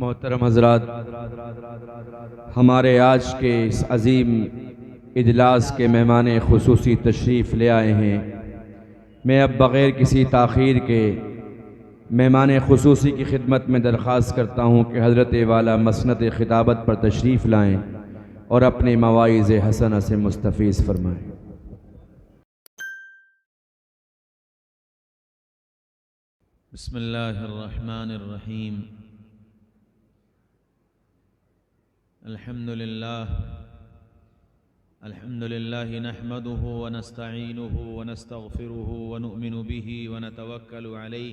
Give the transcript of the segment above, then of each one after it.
محترم حضرات، ہمارے آج کے اس عظیم اجلاس کے مہمان خصوصی تشریف لے آئے ہیں۔ میں اب بغیر کسی تاخیر کے مہمان خصوصی کی خدمت میں درخواست کرتا ہوں کہ حضرت والا مسند خطابت پر تشریف لائیں اور اپنے مواعظ حسنہ سے مستفیض فرمائیں۔ بسم اللہ الرحمن الرحیم۔ الحمد للہ نحمده ونستعینه ونستغفره ونؤمن به ونتوکل علیہ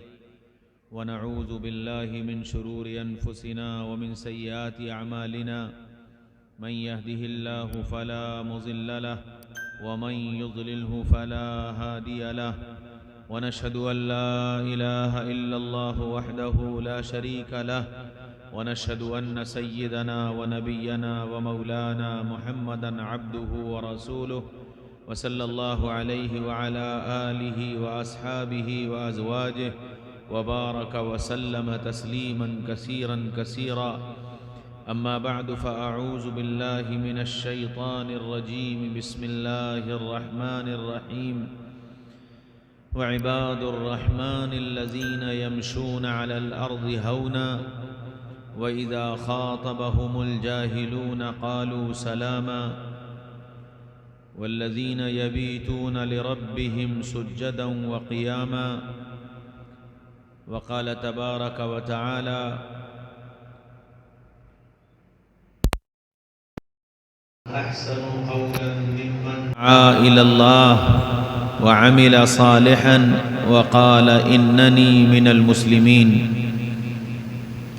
ونعوذ باللہ من شرور انفسنا ومن سیئات اعمالنا من يهده الله فلا مضل له ومن يضلله فلا هادي له ونشهد أن لا إله إلا الله وحده لا شريك له ونشهد أن سيدنا ونبينا ومولانا محمدا عبده ورسوله وصلى الله عليه وعلى آله وأصحابه وأزواجه وبارك وسلم تسليما كثيرا كثيرا. أما بعد فأعوذ بالله من الشيطان الرجيم. بسم الله الرحمن الرحيم. وعباد الرحمن الذين يمشون على الأرض هونا وإذا خاطبهم الجاهلون قالوا سلاما والذين يبيتون لربهم سجدا وقياما. وقال تبارك وتعالى أحسن قولا ممن دعا إلى الله وعمل صالحا وقال إنني من المسلمين.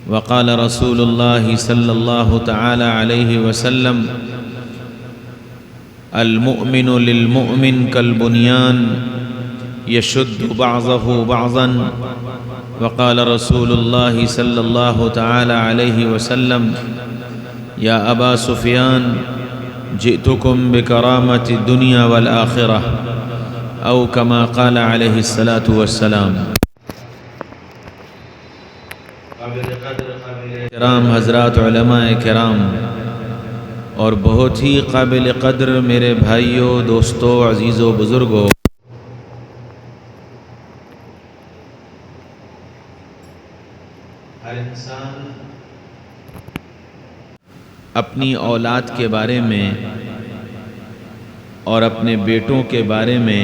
وقال رسول الله صلى الله تعالى عليه وسلم المؤمن للمؤمن كالبنيان يشد بعضه بعضا. وقال رسول الله صلى الله تعالى عليه وسلم يا أبا سفيان جئتكم بكرامة الدنيا والآخرة أو كما قال عليه الصلاة والسلام. کرام حضرات علماء کرام اور بہت ہی قابل قدر میرے بھائیوں، دوستوں، عزیزوں، بزرگوں، ہر انسان اپنی اولاد کے بارے میں اور اپنے بیٹوں کے بارے میں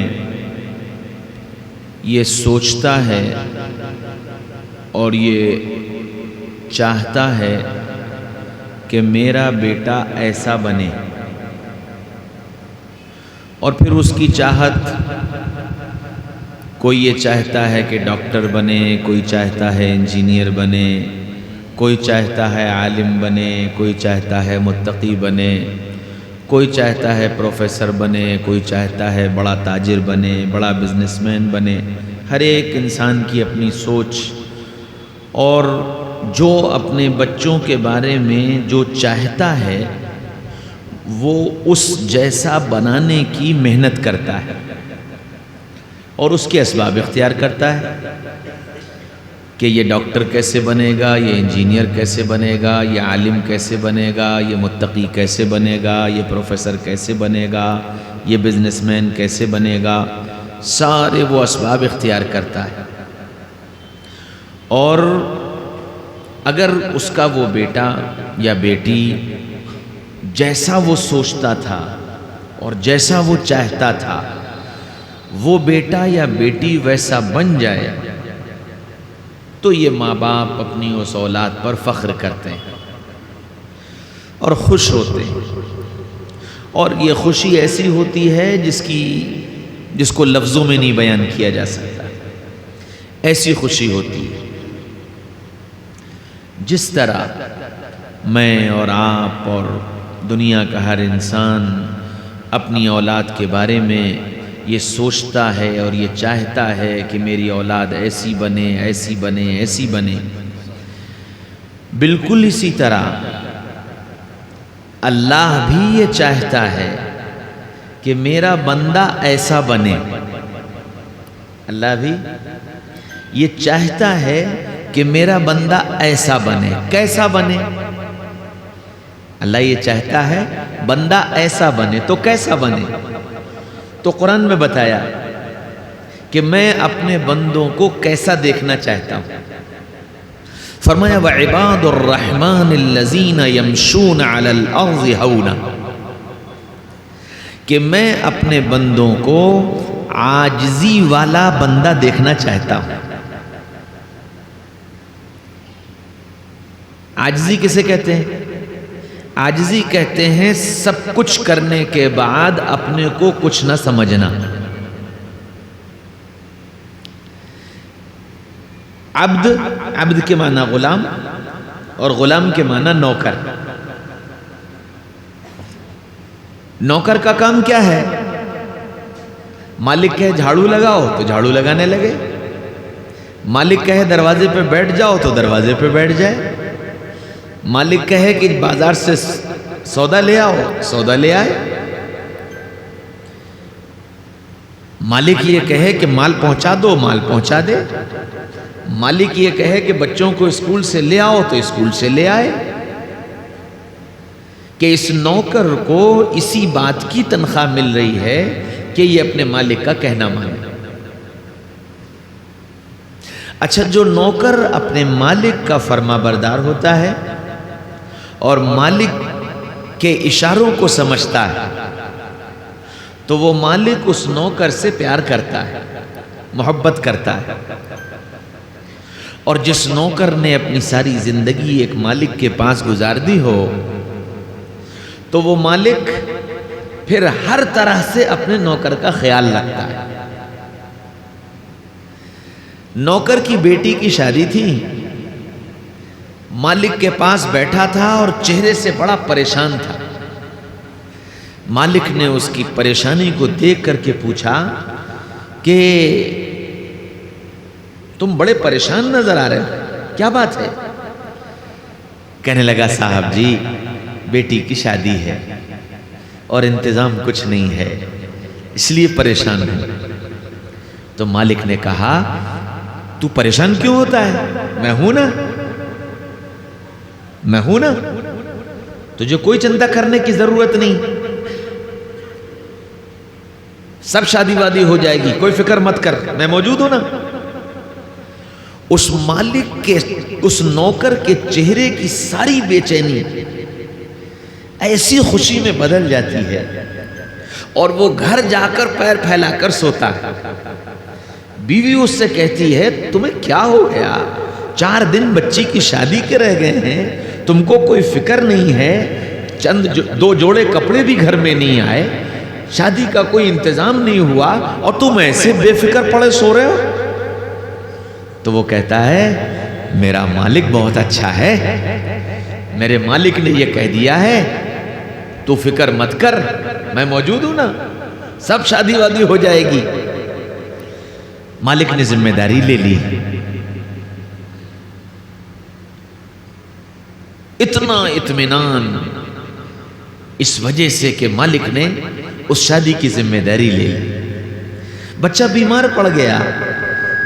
یہ سوچتا ہے اور یہ چاہتا ہے کہ میرا بیٹا ایسا بنے، اور پھر اس کی چاہت، کوئی یہ چاہتا ہے کہ ڈاکٹر بنے، کوئی چاہتا ہے انجینئر بنے، کوئی چاہتا ہے عالم بنے، کوئی چاہتا ہے متقی بنے، کوئی چاہتا ہے پروفیسر بنے، کوئی چاہتا ہے بڑا تاجر بنے، بڑا بزنس مین بنے. ہر ایک انسان کی اپنی سوچ، اور جو اپنے بچوں کے بارے میں جو چاہتا ہے وہ اس جیسا بنانے کی محنت کرتا ہے اور اس کے اسباب اختیار کرتا ہے کہ یہ ڈاکٹر کیسے بنے گا، یہ انجینئر کیسے بنے گا، یہ عالم کیسے بنے گا، یہ متقی کیسے بنے گا، یہ پروفیسر کیسے بنے گا، یہ بزنس مین کیسے بنے گا. سارے وہ اسباب اختیار کرتا ہے. اور اگر اس کا وہ بیٹا یا بیٹی جیسا وہ سوچتا تھا اور جیسا وہ چاہتا تھا وہ بیٹا یا بیٹی ویسا بن جائے تو یہ ماں باپ اپنی اس اولاد پر فخر کرتے ہیں اور خوش ہوتے ہیں. اور یہ خوشی ایسی ہوتی ہے جس کو لفظوں میں نہیں بیان کیا جا سکتا. ایسی خوشی ہوتی ہے جس طرح میں اور آپ اور دنیا کا ہر انسان اپنی اولاد کے بارے میں یہ سوچتا ہے اور یہ چاہتا ہے کہ میری اولاد ایسی بنے، ایسی بنے، ایسی بنے. بالکل اسی طرح اللہ بھی یہ چاہتا ہے کہ میرا بندہ ایسا بنے. اللہ بھی یہ چاہتا ہے کہ میرا بندہ ایسا بنے. کیسا بنے؟ اللہ یہ چاہتا ہے بندہ ایسا بنے. تو کیسا بنے؟ تو قرآن میں بتایا کہ میں اپنے بندوں کو کیسا دیکھنا چاہتا ہوں. فرمایا وَعِبَادُ الرَّحْمَنِ الَّذِينَ يَمْشُونَ عَلَى الْأَرْضِ هَوْنًا، کہ میں اپنے بندوں کو عاجزی والا بندہ دیکھنا چاہتا ہوں. عاجزی کسے کہتے ہیں؟ عاجزی کہتے ہیں سب کچھ کرنے کے بعد اپنے کو کچھ نہ سمجھنا. عبد کے معنی غلام اور غلام کے معنی نوکر. نوکر کا کام کیا ہے؟ مالک کہے جھاڑو لگاؤ تو جھاڑو لگانے لگے، مالک کہے دروازے پہ بیٹھ جاؤ تو دروازے پہ بیٹھ جائے، مالک کہے کہ بازار سے سودا لے آؤ سودا لے آئے، مالک یہ کہے کہ مال پہنچا دو مال پہنچا دے، مالک یہ کہے کہ بچوں کو اسکول سے لے آؤ تو اسکول سے لے آئے. کہ اس نوکر کو اسی بات کی تنخواہ مل رہی ہے کہ یہ اپنے مالک کا کہنا مانے. اچھا، جو نوکر اپنے مالک کا فرما بردار ہوتا ہے اور مالک کے اشاروں کو سمجھتا ہے تو وہ مالک اس نوکر سے پیار کرتا ہے، محبت کرتا ہے. اور جس نوکر نے اپنی ساری زندگی ایک مالک کے پاس گزار دی ہو تو وہ مالک پھر ہر طرح سے اپنے نوکر کا خیال رکھتا ہے. نوکر کی بیٹی کی شادی تھی، مالک کے پاس بیٹھا تھا اور چہرے سے بڑا پریشان تھا. مالک نے اس کی پریشانی کو دیکھ کر کے پوچھا کہ تم بڑے پریشان نظر آ رہے ہو، کیا بات ہے؟ کہنے لگا صاحب جی بیٹی کی شادی ہے اور انتظام کچھ نہیں ہے اس لیے پریشان ہوں. تو مالک نے کہا تو پریشان کیوں ہوتا ہے؟ میں ہوں نا، تجھے کوئی چنتا کرنے کی ضرورت نہیں، سب شادی وادی ہو جائے گی، کوئی فکر مت کر، میں موجود ہوں نا. اس مالک کے اس نوکر کے چہرے کی ساری بے چینی ایسی خوشی میں بدل جاتی ہے اور وہ گھر جا کر پیر پھیلا کر سوتا ہے. بیوی اس سے کہتی ہے تمہیں کیا ہو گیا؟ 4 دن بچی کی شادی کے رہ گئے ہیں، تم کو کوئی فکر نہیں ہے، چند 2 جوڑے کپڑے بھی گھر میں نہیں آئے، شادی کا کوئی انتظام نہیں ہوا اور تم ایسے بے فکر پڑے سو رہے ہو؟ تو وہ کہتا ہے میرا مالک بہت اچھا ہے، میرے مالک نے یہ کہہ دیا ہے تو فکر مت کر، میں موجود ہوں نا، سب شادی وادی ہو جائے گی. مالک نے ذمہ داری لے لی. اتنا اطمینان اس وجہ سے کہ مالک نے اس شادی کی ذمہ داری لے لی. بچہ بیمار پڑ گیا.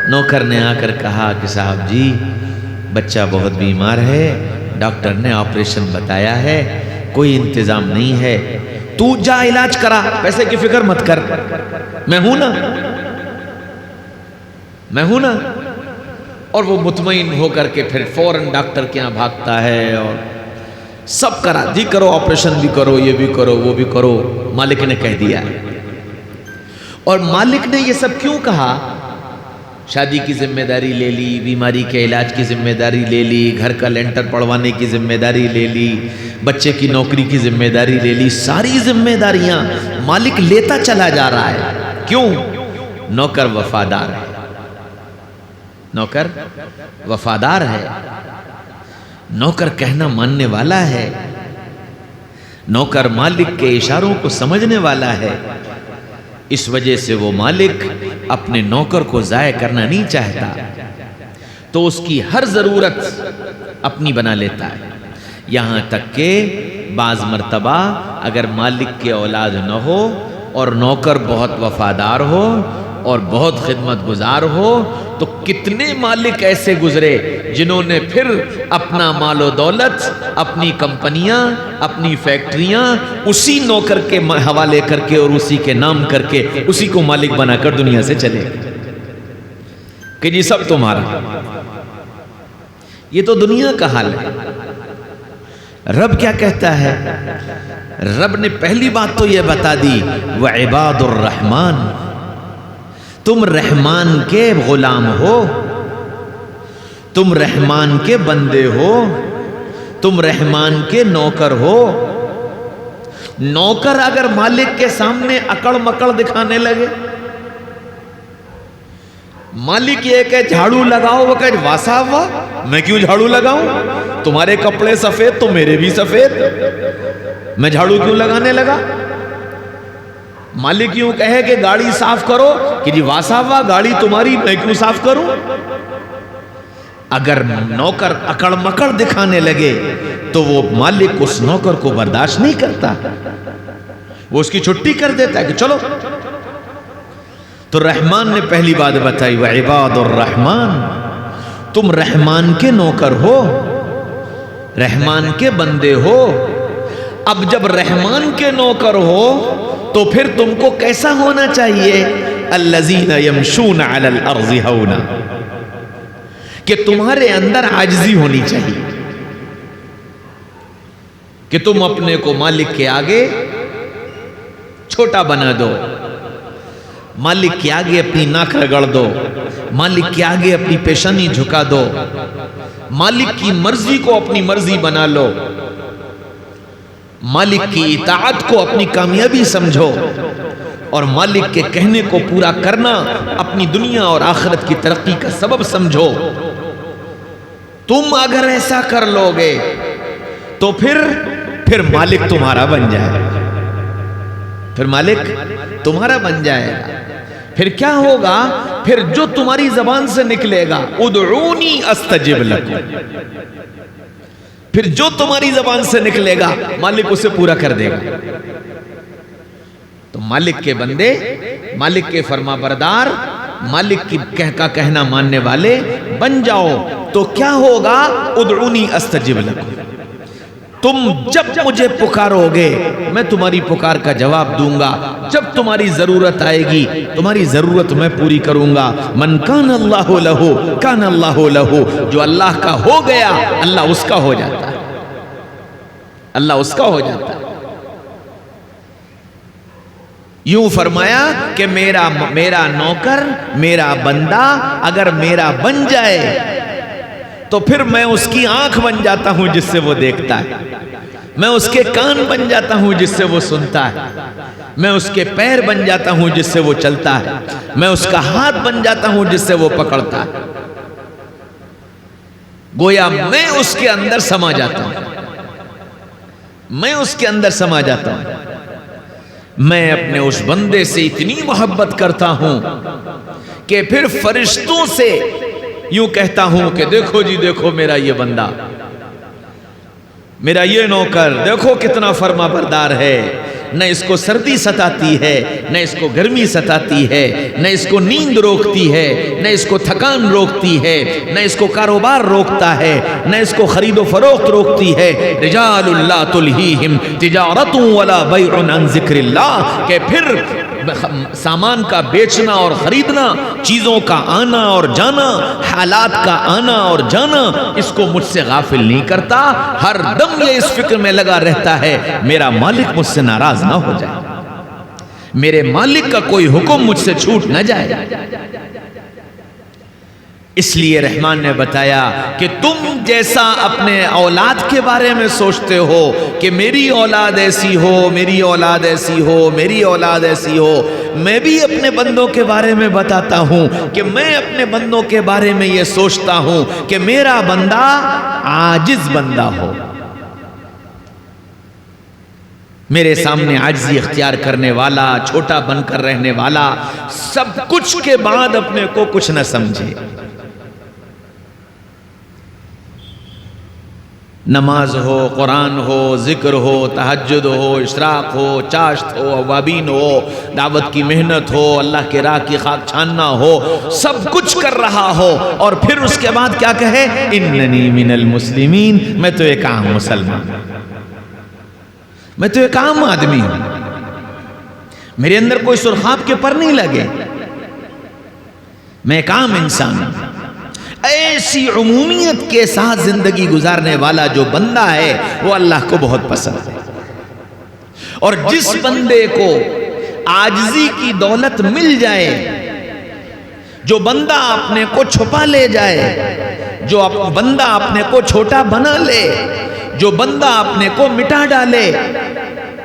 نوکر نے آ کر کہا کہ صاحب جی بچہ بہت بیمار ہے، ڈاکٹر نے آپریشن بتایا ہے، کوئی انتظام نہیں ہے، تو جا علاج کرا، پیسے کی فکر مت کر، میں ہوں نا. اور وہ مطمئن ہو کر کے پھر فوراً ڈاکٹر کے یہاں بھاگتا ہے اور سب کرا جی، کرو آپریشن بھی کرو، یہ بھی کرو وہ بھی کرو، مالک نے کہہ دیا. اور مالک نے یہ سب کیوں کہا؟ شادی کی ذمہ داری لے لی، بیماری کے علاج کی ذمہ داری لے لی، گھر کا لینٹر پڑوانے کی ذمہ داری لے لی، بچے کی نوکری کی ذمہ داری لے لی. ساری ذمہ داریاں مالک لیتا چلا جا رہا ہے. کیوں؟ نوکر وفادار ہے. نوکر وفادار ہے، نوکر کہنا ماننے والا ہے، نوکر مالک کے اشاروں کو سمجھنے والا ہے. اس وجہ سے وہ مالک اپنے نوکر کو ضائع کرنا نہیں چاہتا، تو اس کی ہر ضرورت اپنی بنا لیتا ہے. یہاں تک کہ بعض مرتبہ اگر مالک کے اولاد نہ ہو اور نوکر بہت وفادار ہو اور بہت خدمت گزار ہو تو کتنے مالک ایسے گزرے جنہوں نے پھر اپنا مال و دولت، اپنی کمپنیاں، اپنی فیکٹریاں اسی نوکر کے حوالے کر کے اور اسی کے نام کر کے اسی کو مالک بنا کر دنیا سے چلے کہ جی سب تمہارا۔ یہ تو دنیا کا حال ہے۔ رب کیا کہتا ہے؟ رب نے پہلی بات تو یہ بتا دی وعباد الرحمن، تم رحمان کے غلام ہو، تم رحمان کے بندے ہو، تم رحمان کے نوکر ہو۔ نوکر اگر مالک کے سامنے اکڑ مکڑ دکھانے لگے، مالک یہ کہ جھاڑو لگاؤ، وہ کہ واسا ہوا میں کیوں جھاڑو لگاؤں، تمہارے کپڑے سفید تو میرے بھی سفید، میں جھاڑو کیوں لگانے لگا۔ مالک یوں کہے کہ گاڑی صاف کرو کہ جی واسا ہوا گاڑی تمہاری میں کیوں صاف کروں۔ اگر نوکر اکڑ مکڑ دکھانے لگے تو وہ مالک اس نوکر کو برداشت نہیں کرتا، وہ اس کی چھٹی کر دیتا ہے کہ چلو۔ تو رحمان نے پہلی بات بتائی وعباد الرحمن، تم رحمان کے نوکر ہو، رحمان کے بندے ہو۔ اب جب رحمان کے نوکر ہو تو پھر تم کو کیسا ہونا چاہیے؟ الذین یمشون علی الارض ہونا، کہ تمہارے اندر عاجزی ہونی چاہیے، کہ تم اپنے کو مالک کے آگے چھوٹا بنا دو، مالک کے آگے اپنی ناک رگڑ دو، مالک کے آگے اپنی پیشانی جھکا دو، مالک کی مرضی کو اپنی مرضی بنا لو، مالک کی اطاعت کو اپنی کامیابی سمجھو، اور مالک کے کہنے کو پورا کرنا اپنی دنیا اور آخرت کی ترقی کا سبب سمجھو۔ تم اگر ایسا کر لو گے تو پھر مالک تمہارا بن جائے گا، پھر مالک تمہارا بن جائے گا۔ پھر کیا ہوگا؟ پھر جو تمہاری زبان سے نکلے گا ادعونی استجب لکم، پھر جو تمہاری زبان سے نکلے گا مالک اسے پورا کر دے گا۔ تو مالک کے بندے، مالک کے فرما بردار، مالک کی کا کہنا ماننے والے بن جاؤ تو کیا ہوگا؟ ادعونی استجب لکم، تم جب مجھے پکارو گے میں تمہاری پکار کا جواب دوں گا، جب تمہاری ضرورت آئے گی تمہاری ضرورت میں پوری کروں گا۔ من کان اللہ لہو کان اللہ لہو، جو اللہ کا ہو گیا اللہ اس کا ہو جاتا ہے، اللہ اس کا ہو جاتا ہے۔ یوں فرمایا کہ میرا نوکر، میرا بندہ اگر میرا بن جائے تو پھر میں اس کی آنکھ بن جاتا ہوں جس سے وہ دیکھتا ہے، میں اس کے کان بن جاتا ہوں جس سے وہ سنتا ہے، میں اس کے پیر بن جاتا ہوں جس سے وہ چلتا ہے، میں اس کا ہاتھ بن جاتا ہوں جس سے وہ پکڑتا ہے۔ گویا میں اس کے اندر سما جاتا ہوں، میں اس کے اندر سما جاتا ہوں۔ میں اپنے اس بندے سے اتنی محبت کرتا ہوں کہ پھر فرشتوں سے یوں کہتا ہوں کہ دیکھو جی دیکھو میرا یہ بندہ، میرا یہ نوکر دیکھو کتنا فرما بردار ہے، نہ اس کو سردی ستاتی ہے، نہ اس کو گرمی ستاتی ہے، نہ اس کو نیند روکتی ہے، نہ اس کو تھکان روکتی ہے، نہ اس کو کاروبار روکتا ہے، نہ اس کو خرید و فروخت روکتی ہے۔ رجال لا تلہیہم تجارت ولا بیع عن ذکر اللہ، کہ پھر سامان کا بیچنا اور خریدنا، چیزوں کا آنا اور جانا، حالات کا آنا اور جانا اس کو مجھ سے غافل نہیں کرتا۔ ہر دم یہ اس فکر میں لگا رہتا ہے میرا مالک مجھ سے ناراض نہ ہو جائے، میرے مالک کا کوئی حکم مجھ سے چھوٹ نہ جائے۔ اس لیے رحمان نے بتایا کہ تم جیسا اپنے اولاد کے بارے میں سوچتے ہو کہ میری اولاد ایسی ہو، میری اولاد ایسی ہو، میری اولاد ایسی ہو، میں بھی اپنے بندوں کے بارے میں بتاتا ہوں کہ میں اپنے بندوں کے بارے میں یہ سوچتا ہوں کہ میرا بندہ عاجز بندہ ہو، میرے سامنے عاجزی اختیار کرنے والا، چھوٹا بن کر رہنے والا، سب کچھ کے بعد اپنے کو کچھ نہ سمجھے۔ نماز ہو، قرآن ہو، ذکر ہو، تہجد ہو، اشراق ہو، چاشت ہو، اوابین ہو، دعوت کی محنت ہو، اللہ کے راہ کی خاک چھاننا ہو، سب کچھ کر رہا ہو، اور پھر اس کے بعد کیا کہے؟ اننی من المسلمین، میں تو ایک عام مسلمان، میں تو ایک عام آدمی ہوں، میرے اندر کوئی سرخاب کے پر نہیں لگے، میں ایک عام انسان ہوں۔ ایسی عمومیت کے ساتھ زندگی گزارنے والا جو بندہ ہے وہ اللہ کو بہت پسند ہے، اور جس بندے کو عاجزی کی دولت مل جائے، جو بندہ اپنے کو چھپا لے جائے، جو بندہ اپنے کو چھوٹا بنا لے، جو بندہ اپنے کو مٹا ڈالے،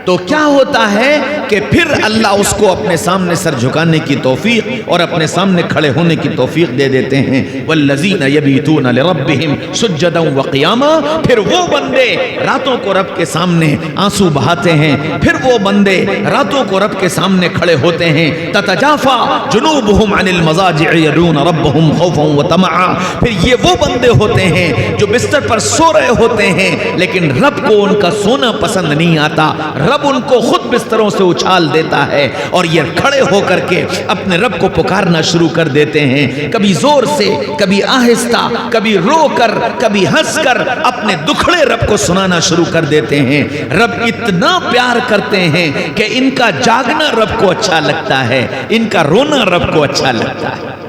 تو کیا ہوتا ہے کہ پھر اللہ اس کو اپنے سامنے سر جھکانے کی توفیق اور اپنے سامنے کھڑے ہونے کی توفیق دے دیتے ہیں۔ وَالَّذِينَ يَبِيتُونَ لِرَبِّهِمْ سُجَّدًا وَقِيَامًا، پھر وہ بندے راتوں کو رب کے سامنے آنسو بہاتے ہیں، پھر وہ بندے راتوں کو رب کے سامنے کھڑے ہوتے ہیں۔ تَتَجَافَى جُنُوبُهُمْ عَنِ الْمَضَاجِعِ يَدْعُونَ رَبَّهُمْ خَوْفًا وَطَمَعًا، پھر یہ وہ بندے ہوتے ہیں جو بستر پر سو رہے ہوتے ہیں لیکن رب کو ان کا سونا پسند نہیں آتا، رب ان کو خود بستروں سے اچھال دیتا ہے، اور یہ کھڑے ہو کر کے اپنے رب کو پکارنا شروع کر دیتے ہیں، کبھی زور سے، کبھی آہستہ، کبھی رو کر، کبھی ہنس کر اپنے دکھڑے رب کو سنانا شروع کر دیتے ہیں۔ رب اتنا پیار کرتے ہیں کہ ان کا جاگنا رب کو اچھا لگتا ہے، ان کا رونا رب کو اچھا لگتا ہے۔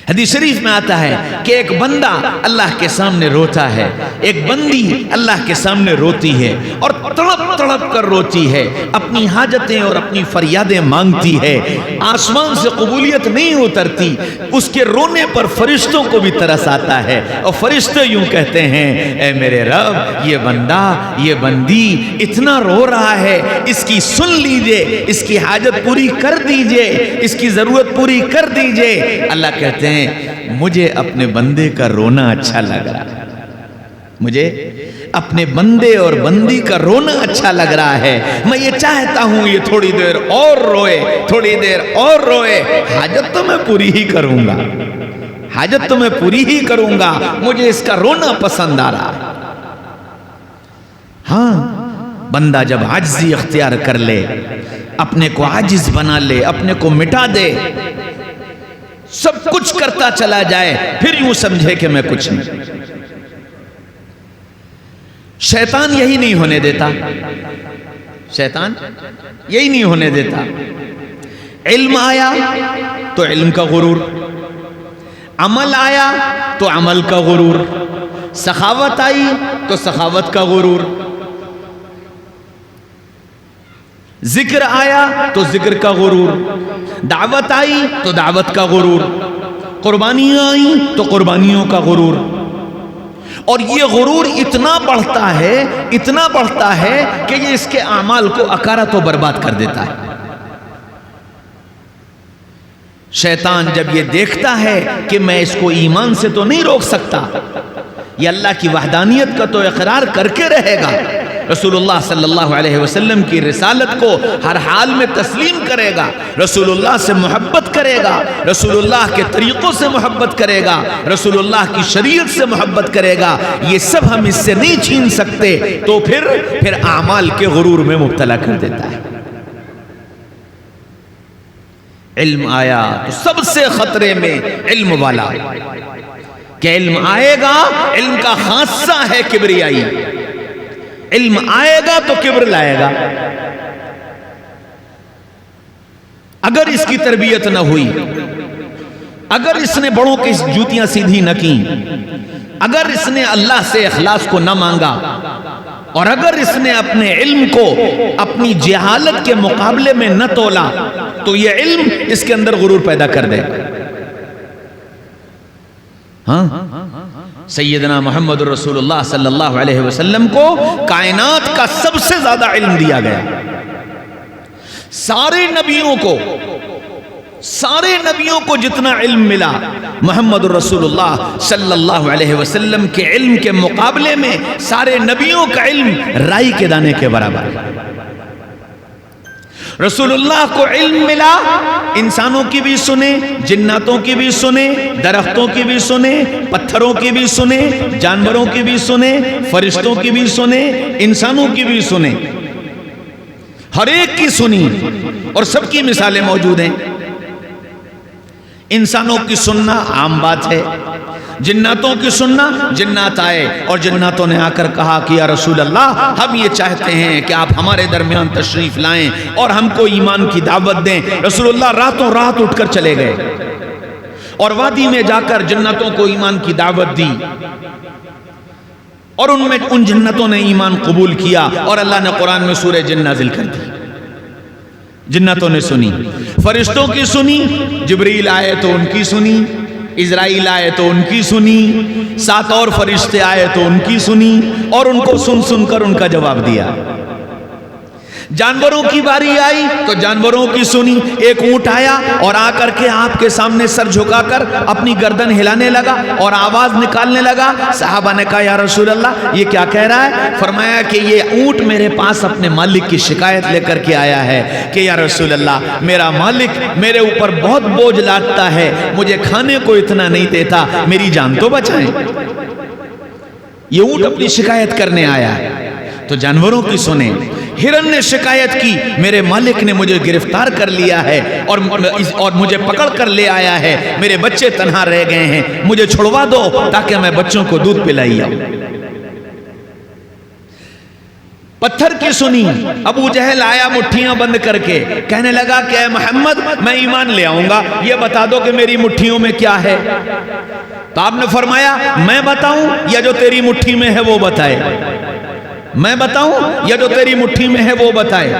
حدیث شریف میں آتا ہے کہ ایک بندہ اللہ کے سامنے روتا ہے، ایک بندی اللہ کے سامنے روتی ہے، اور تڑپ تڑپ کر روتی ہے، اپنی حاجتیں اور اپنی فریادیں مانگتی ہے، آسمان سے قبولیت نہیں اترتی، اس کے رونے پر فرشتوں کو بھی ترس آتا ہے، اور فرشتے یوں کہتے ہیں، اے میرے رب، یہ بندہ، یہ بندی اتنا رو رہا ہے، اس کی سن لیجئے، اس کی حاجت پوری کر دیجئے، اس کی ضرورت پوری کر دیجئے۔ اللہ کہتے ہیں مجھے اپنے بندے کا رونا اچھا لگ رہا ہے، مجھے اپنے بندے اور بندی کا رونا اچھا لگ رہا ہے، میں یہ چاہتا ہوں یہ تھوڑی دیر اور روئے، تھوڑی دیر اور روئے، حاجت تو میں پوری ہی کروں گا، حاجت تو میں پوری ہی کروں گا، مجھے اس کا رونا پسند آ رہا ہے۔ ہاں، بندہ جب عاجزی اختیار کر لے، اپنے کو عاجز بنا لے، اپنے کو مٹا دے، سب کچھ کرتا چلا جائے، پھر یوں سمجھے کہ میں کچھ نہیں۔ شیطان یہی نہیں ہونے دیتا، شیطان یہی نہیں ہونے دیتا۔ علم آیا تو علم کا غرور، عمل آیا تو عمل کا غرور، سخاوت آئی تو سخاوت کا غرور، ذکر آیا تو ذکر کا غرور، دعوت آئی تو دعوت کا غرور، قربانیاں آئیں تو قربانیوں کا غرور، اور یہ غرور اتنا بڑھتا ہے، اتنا بڑھتا ہے کہ یہ اس کے اعمال کو اکارت و برباد کر دیتا ہے۔ شیطان جب یہ دیکھتا ہے کہ میں اس کو ایمان سے تو نہیں روک سکتا، یہ اللہ کی وحدانیت کا تو اقرار کر کے رہے گا، رسول اللہ صلی اللہ علیہ وسلم کی رسالت کو ہر حال میں تسلیم کرے گا، رسول اللہ سے محبت کرے گا، رسول اللہ کے طریقوں سے محبت کرے گا، رسول اللہ کی شریعت سے محبت کرے گا، یہ سب ہم اس سے نہیں چھین سکتے، تو پھر اعمال کے غرور میں مبتلا کر دیتا ہے۔ علم آیا تو سب سے خطرے میں علم والا، کہ علم آئے گا، علم کا خاصہ ہے کبریائی، علم آئے گا تو کبر لائے گا۔ اگر اس کی تربیت نہ ہوئی، اگر اس نے بڑوں کی جوتیاں سیدھی نہ کی، اگر اس نے اللہ سے اخلاص کو نہ مانگا، اور اگر اس نے اپنے علم کو اپنی جہالت کے مقابلے میں نہ تولا، تو یہ علم اس کے اندر غرور پیدا کر دے گا۔ ہاں، سیدنا محمد رسول اللہ صلی اللہ علیہ وسلم کو کائنات کا سب سے زیادہ علم دیا گیا، سارے نبیوں کو جتنا علم ملا، محمد رسول اللہ صلی اللہ علیہ وسلم کے علم کے مقابلے میں سارے نبیوں کا علم رائی کے دانے کے برابر ہے۔ رسول اللہ کو علم ملا، انسانوں کی بھی سنے، جناتوں کی بھی سنے، درختوں کی بھی سنے، پتھروں کی بھی سنے، جانوروں کی بھی سنے، فرشتوں کی بھی سنے، انسانوں کی بھی سنے، ہر ایک کی سنی، اور سب کی مثالیں موجود ہیں۔ انسانوں کی سننا عام بات ہے، جناتوں کی سننا، جنات آئے اور جناتوں نے آ کر کہا کہ یا رسول اللہ ہم یہ چاہتے ہیں کہ آپ ہمارے درمیان تشریف لائیں اور ہم کو ایمان کی دعوت دیں۔ رسول اللہ راتوں رات اٹھ کر چلے گئے اور وادی میں جا کر جنتوں کو ایمان کی دعوت دی، اور ان جنتوں نے ایمان قبول کیا، اور اللہ نے قرآن میں سورہ جن نازل کر دی۔ جنتوں نے سنی، فرشتوں کی سنی، جبریل آئے تو ان کی سنی، اسرائیل آئے تو ان کی سنی، 7 اور فرشتے آئے تو ان کی سنی، اور ان کو سن سن کر ان کا جواب دیا۔ جانوروں کی باری آئی تو جانوروں کی سنی، ایک اونٹ آیا اور آ کر کے آپ کے سامنے سر جھکا کر اپنی گردن ہلانے لگا اور آواز نکالنے لگا۔ صحابہ نے کہا یا رسول اللہ یہ کیا کہہ رہا ہے؟ فرمایا کہ یہ اونٹ میرے پاس اپنے مالک کی شکایت لے کر کے آیا ہے کہ یا رسول اللہ میرا مالک میرے اوپر بہت بوجھ لاٹتا ہے، مجھے کھانے کو اتنا نہیں دیتا، میری جان تو بچائیں۔ یہ اونٹ اپنی شکایت کرنے آیا ہے تو جانوروں کی سنیں۔ ہرن نے شکایت کی میرے مالک نے مجھے گرفتار کر لیا ہے اور مجھے پکڑ کر لے آیا ہے، میرے بچے تنہا رہ گئے ہیں، مجھے چھڑوا دو تاکہ میں بچوں کو دودھ پلائی آؤں۔ پتھر کی سنی، ابو جہل آیا مٹھیاں بند کر کے، کہنے لگا کہ اے محمد میں ایمان لے آؤں گا، یہ بتا دو کہ میری مٹھیوں میں کیا ہے۔ تو آپ نے فرمایا میں بتاؤں یا جو تیری مٹھی میں ہے وہ بتائے، میں بتاؤں یا جو تیری مٹھی میں ہے وہ بتائے۔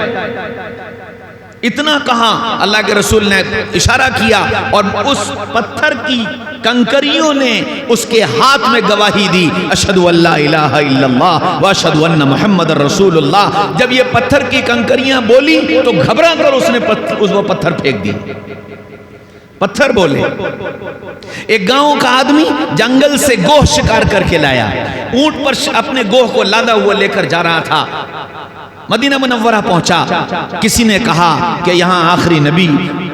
اتنا کہا، اللہ کے رسول نے اشارہ کیا اور اس پتھر کی کنکریوں نے اس کے ہاتھ میں گواہی دی، اشہدو ان لا الہ الا اللہ واشہدو ان محمد رسول اللہ۔ جب یہ پتھر کی کنکریاں بولی تو گھبرا کر اس نے وہ پتھر پھینک دی۔ پتھر بولے۔ ایک گاؤں کا آدمی جنگل سے گوہ شکار کر کے لایا، اونٹ پر اپنے گوہ کو لادا ہوا لے کر جا رہا تھا، مدینہ منورہ پہنچا، کسی نے کہا کہ یہاں آخری نبی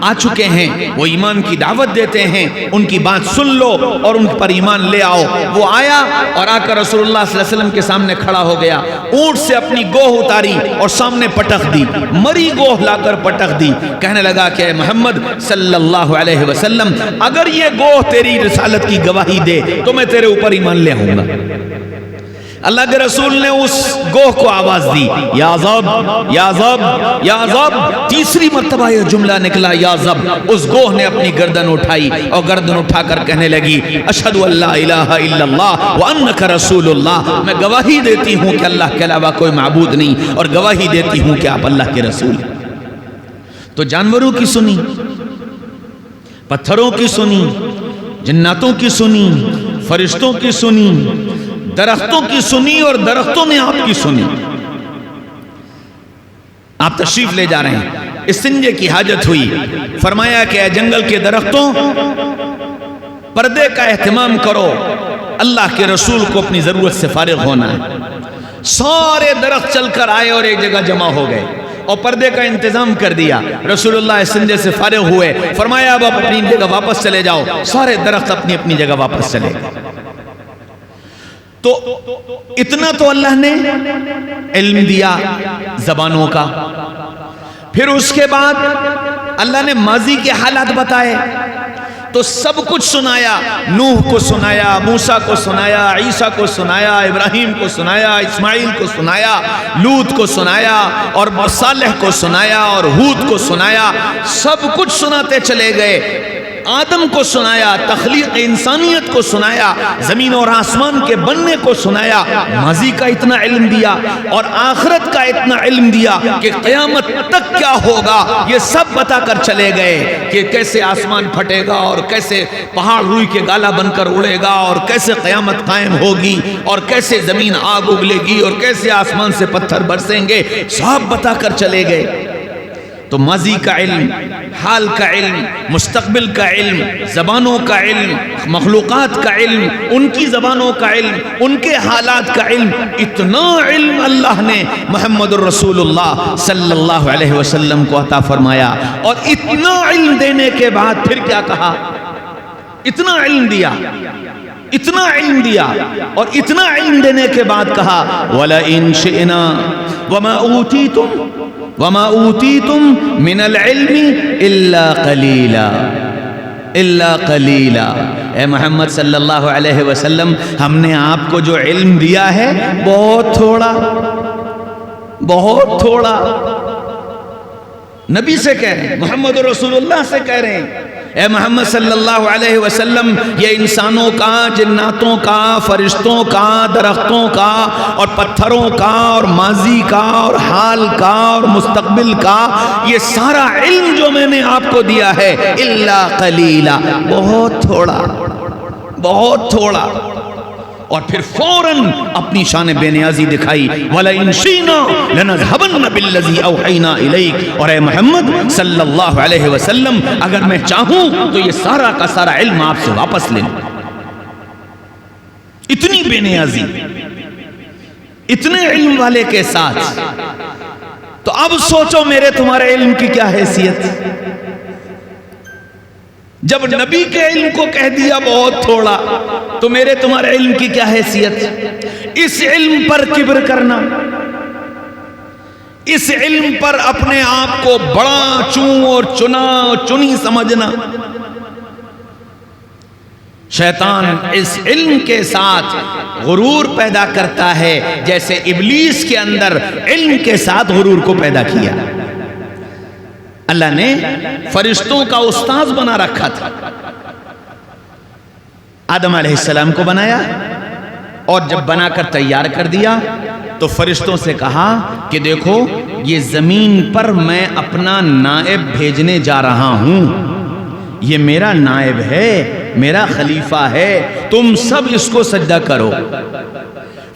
آ چکے ہیں، وہ ایمان کی دعوت دیتے ہیں، ان کی بات سن لو اور ان پر ایمان لے آؤ۔ وہ آیا اور آ کر رسول اللہ صلی اللہ علیہ وسلم کے سامنے کھڑا ہو گیا، اونٹ سے اپنی گوہ اتاری اور سامنے پٹخ دی، مری گوہ لا کر پٹخ دی، کہنے لگا کہ اے محمد صلی اللہ علیہ وسلم اگر یہ گوہ تیری رسالت کی گواہی دے تو میں تیرے اوپر ایمان لے آؤں گا۔ اللہ کے رسول نے اس گوہ کو آواز دی، یا زب یا زب یا زب، تیسری مرتبہ یہ جملہ نکلا یا زب۔ اس گوہ نے اپنی گردن اٹھائی اور گردن اٹھا کر کہنے لگی اشہدو ان لا الہ الا اللہ وانک رسول اللہ، میں گواہی دیتی ہوں کہ اللہ کے علاوہ کوئی معبود نہیں، اور گواہی دیتی ہوں کہ آپ اللہ کے رسول۔ تو جانوروں کی سنی، پتھروں کی سنی، جناتوں کی سنی، فرشتوں کی سنی، درختوں کی سنی، اور درختوں نے آپ کی سنی۔ آپ تشریف لے جا رہے ہیں، استنجے کی حاجت ہوئی، فرمایا کہ اے جنگل کے درختوں پردے کا اہتمام کرو، اللہ کے رسول کو اپنی ضرورت سے فارغ ہونا ہے۔ سارے درخت چل کر آئے اور ایک جگہ جمع ہو گئے اور پردے کا انتظام کر دیا۔ رسول اللہ استنجے سے فارغ ہوئے، فرمایا اب آپ اپنی جگہ واپس چلے جاؤ۔ سارے درخت اپنی اپنی جگہ واپس چلے گئے۔ تو اتنا تو اللہ نے علم دیا زبانوں کا، پھر اس کے بعد اللہ نے ماضی کے حالات بتائے تو سب کچھ سنایا، نوح کو سنایا، موسیٰ کو سنایا، عیسیٰ کو سنایا، ابراہیم کو سنایا، اسماعیل کو سنایا، لوط کو سنایا، اور صالح کو سنایا، اور ہود کو سنایا، سب کچھ سناتے چلے گئے۔ آدم کو سنایا، تخلیق انسانیت کو سنایا، زمین اور آسمان کے بننے کو سنایا، ماضی کا اتنا علم دیا اور آخرت کا اتنا علم دیا کہ قیامت تک کیا ہوگا یہ سب بتا کر چلے گئے، کہ کیسے آسمان پھٹے گا اور کیسے پہاڑ روئی کے گالا بن کر اڑے گا، اور کیسے قیامت قائم ہوگی، اور کیسے زمین آگ اگلے گی، اور کیسے آسمان سے پتھر برسیں گے، سب بتا کر چلے گئے۔ تو ماضی کا علم، حال کا علم، مستقبل کا علم، زبانوں کا علم، مخلوقات کا علم، ان کی زبانوں کا علم، ان کے حالات کا علم، اتنا علم اللہ نے محمد الرسول اللہ صلی اللہ علیہ وسلم کو عطا فرمایا. اور اتنا علم دینے کے بعد پھر کیا کہا؟ اتنا علم دیا، اتنا علم دیا، اور اتنا علم دینے کے بعد کہا وَلَئِن شِئْنَا وَمَا أُوتِيتُم مِّنَ الْعِلْمِ إِلَّا قَلِيلًا. اے محمد صلی اللہ علیہ وسلم، ہم نے آپ کو جو علم دیا ہے بہت تھوڑا، بہت تھوڑا. نبی سے کہہ رہے ہیں، محمد رسول اللہ سے کہہ رہے ہیں، اے محمد صلی اللہ علیہ وسلم، یہ انسانوں کا، جناتوں کا، فرشتوں کا، درختوں کا اور پتھروں کا اور ماضی کا اور حال کا اور مستقبل کا، یہ سارا علم جو میں نے آپ کو دیا ہے الا قلیلا، بہت تھوڑا، بہت تھوڑا. اور پھر فوراً اپنی شان بے نیازی دکھائی وَلَئِن شِئْنَا لَنَذْهَبَنَّ بِالَّذِي أَوْحَيْنَا إِلَيْكَ. اور اے محمد صلی اللہ علیہ وسلم، اگر میں چاہوں تو یہ سارا کا سارا علم آپ سے واپس لے لوں. اتنی بے نیازی، اتنے علم والے کے ساتھ. تو اب سوچو میرے تمہارے علم کی کیا حیثیت. جب نبی کے علم کو کہہ دیا بہت تھوڑا، تو میرے تمہارے علم کی کیا حیثیت. اس علم پر کبر کرنا، اس علم پر اپنے آپ کو بڑا چوں اور چنا اور چنی سمجھنا. شیطان اس علم کے ساتھ غرور پیدا کرتا ہے، جیسے ابلیس کے اندر علم کے ساتھ غرور کو پیدا کیا. اللہ نے فرشتوں کا استاذ بنا رکھا تھا. آدم علیہ السلام کو بنایا، اور جب بنا کر تیار کر دیا تو فرشتوں سے کہا کہ دیکھو یہ زمین پر میں اپنا نائب بھیجنے جا رہا ہوں، یہ میرا نائب ہے، میرا خلیفہ ہے، تم سب اس کو سجدہ کرو.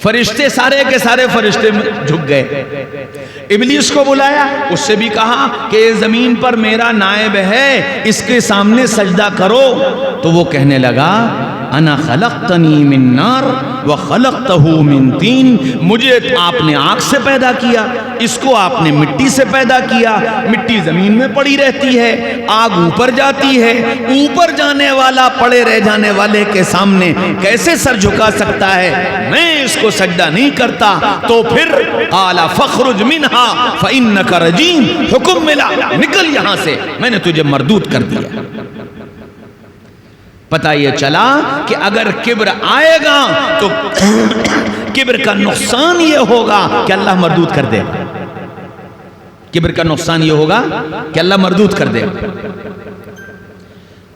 فرشتے سارے کے سارے فرشتے جھک گئے. ابلیس کو بلایا، اس سے بھی کہا کہ یہ زمین پر میرا نائب ہے، اس کے سامنے سجدہ کرو. تو وہ کہنے لگا انا خلقتنی من نار وخلقتہ من طین، مجھے آپ نے آگ سے پیدا کیا، اس کو آپ نے مٹی سے پیدا کیا. مٹی زمین میں پڑی رہتی ہے، آگ اوپر جاتی ہے، اوپر جانے والا پڑے رہ جانے والے کے سامنے کیسے سر جھکا سکتا ہے؟ میں اس کو سجدہ نہیں کرتا. تو پھر قال فخرج منہا فانک رجیم، حکم ملا نکل یہاں سے، میں نے تجھے مردود کر دیا. پتہ یہ چلا کہ اگر کبر آئے گا تو کبر کا نقصان یہ ہوگا کہ اللہ مردود کر دے گا. کبر کا نقصان یہ ہوگا کہ اللہ مردود کر دے گا.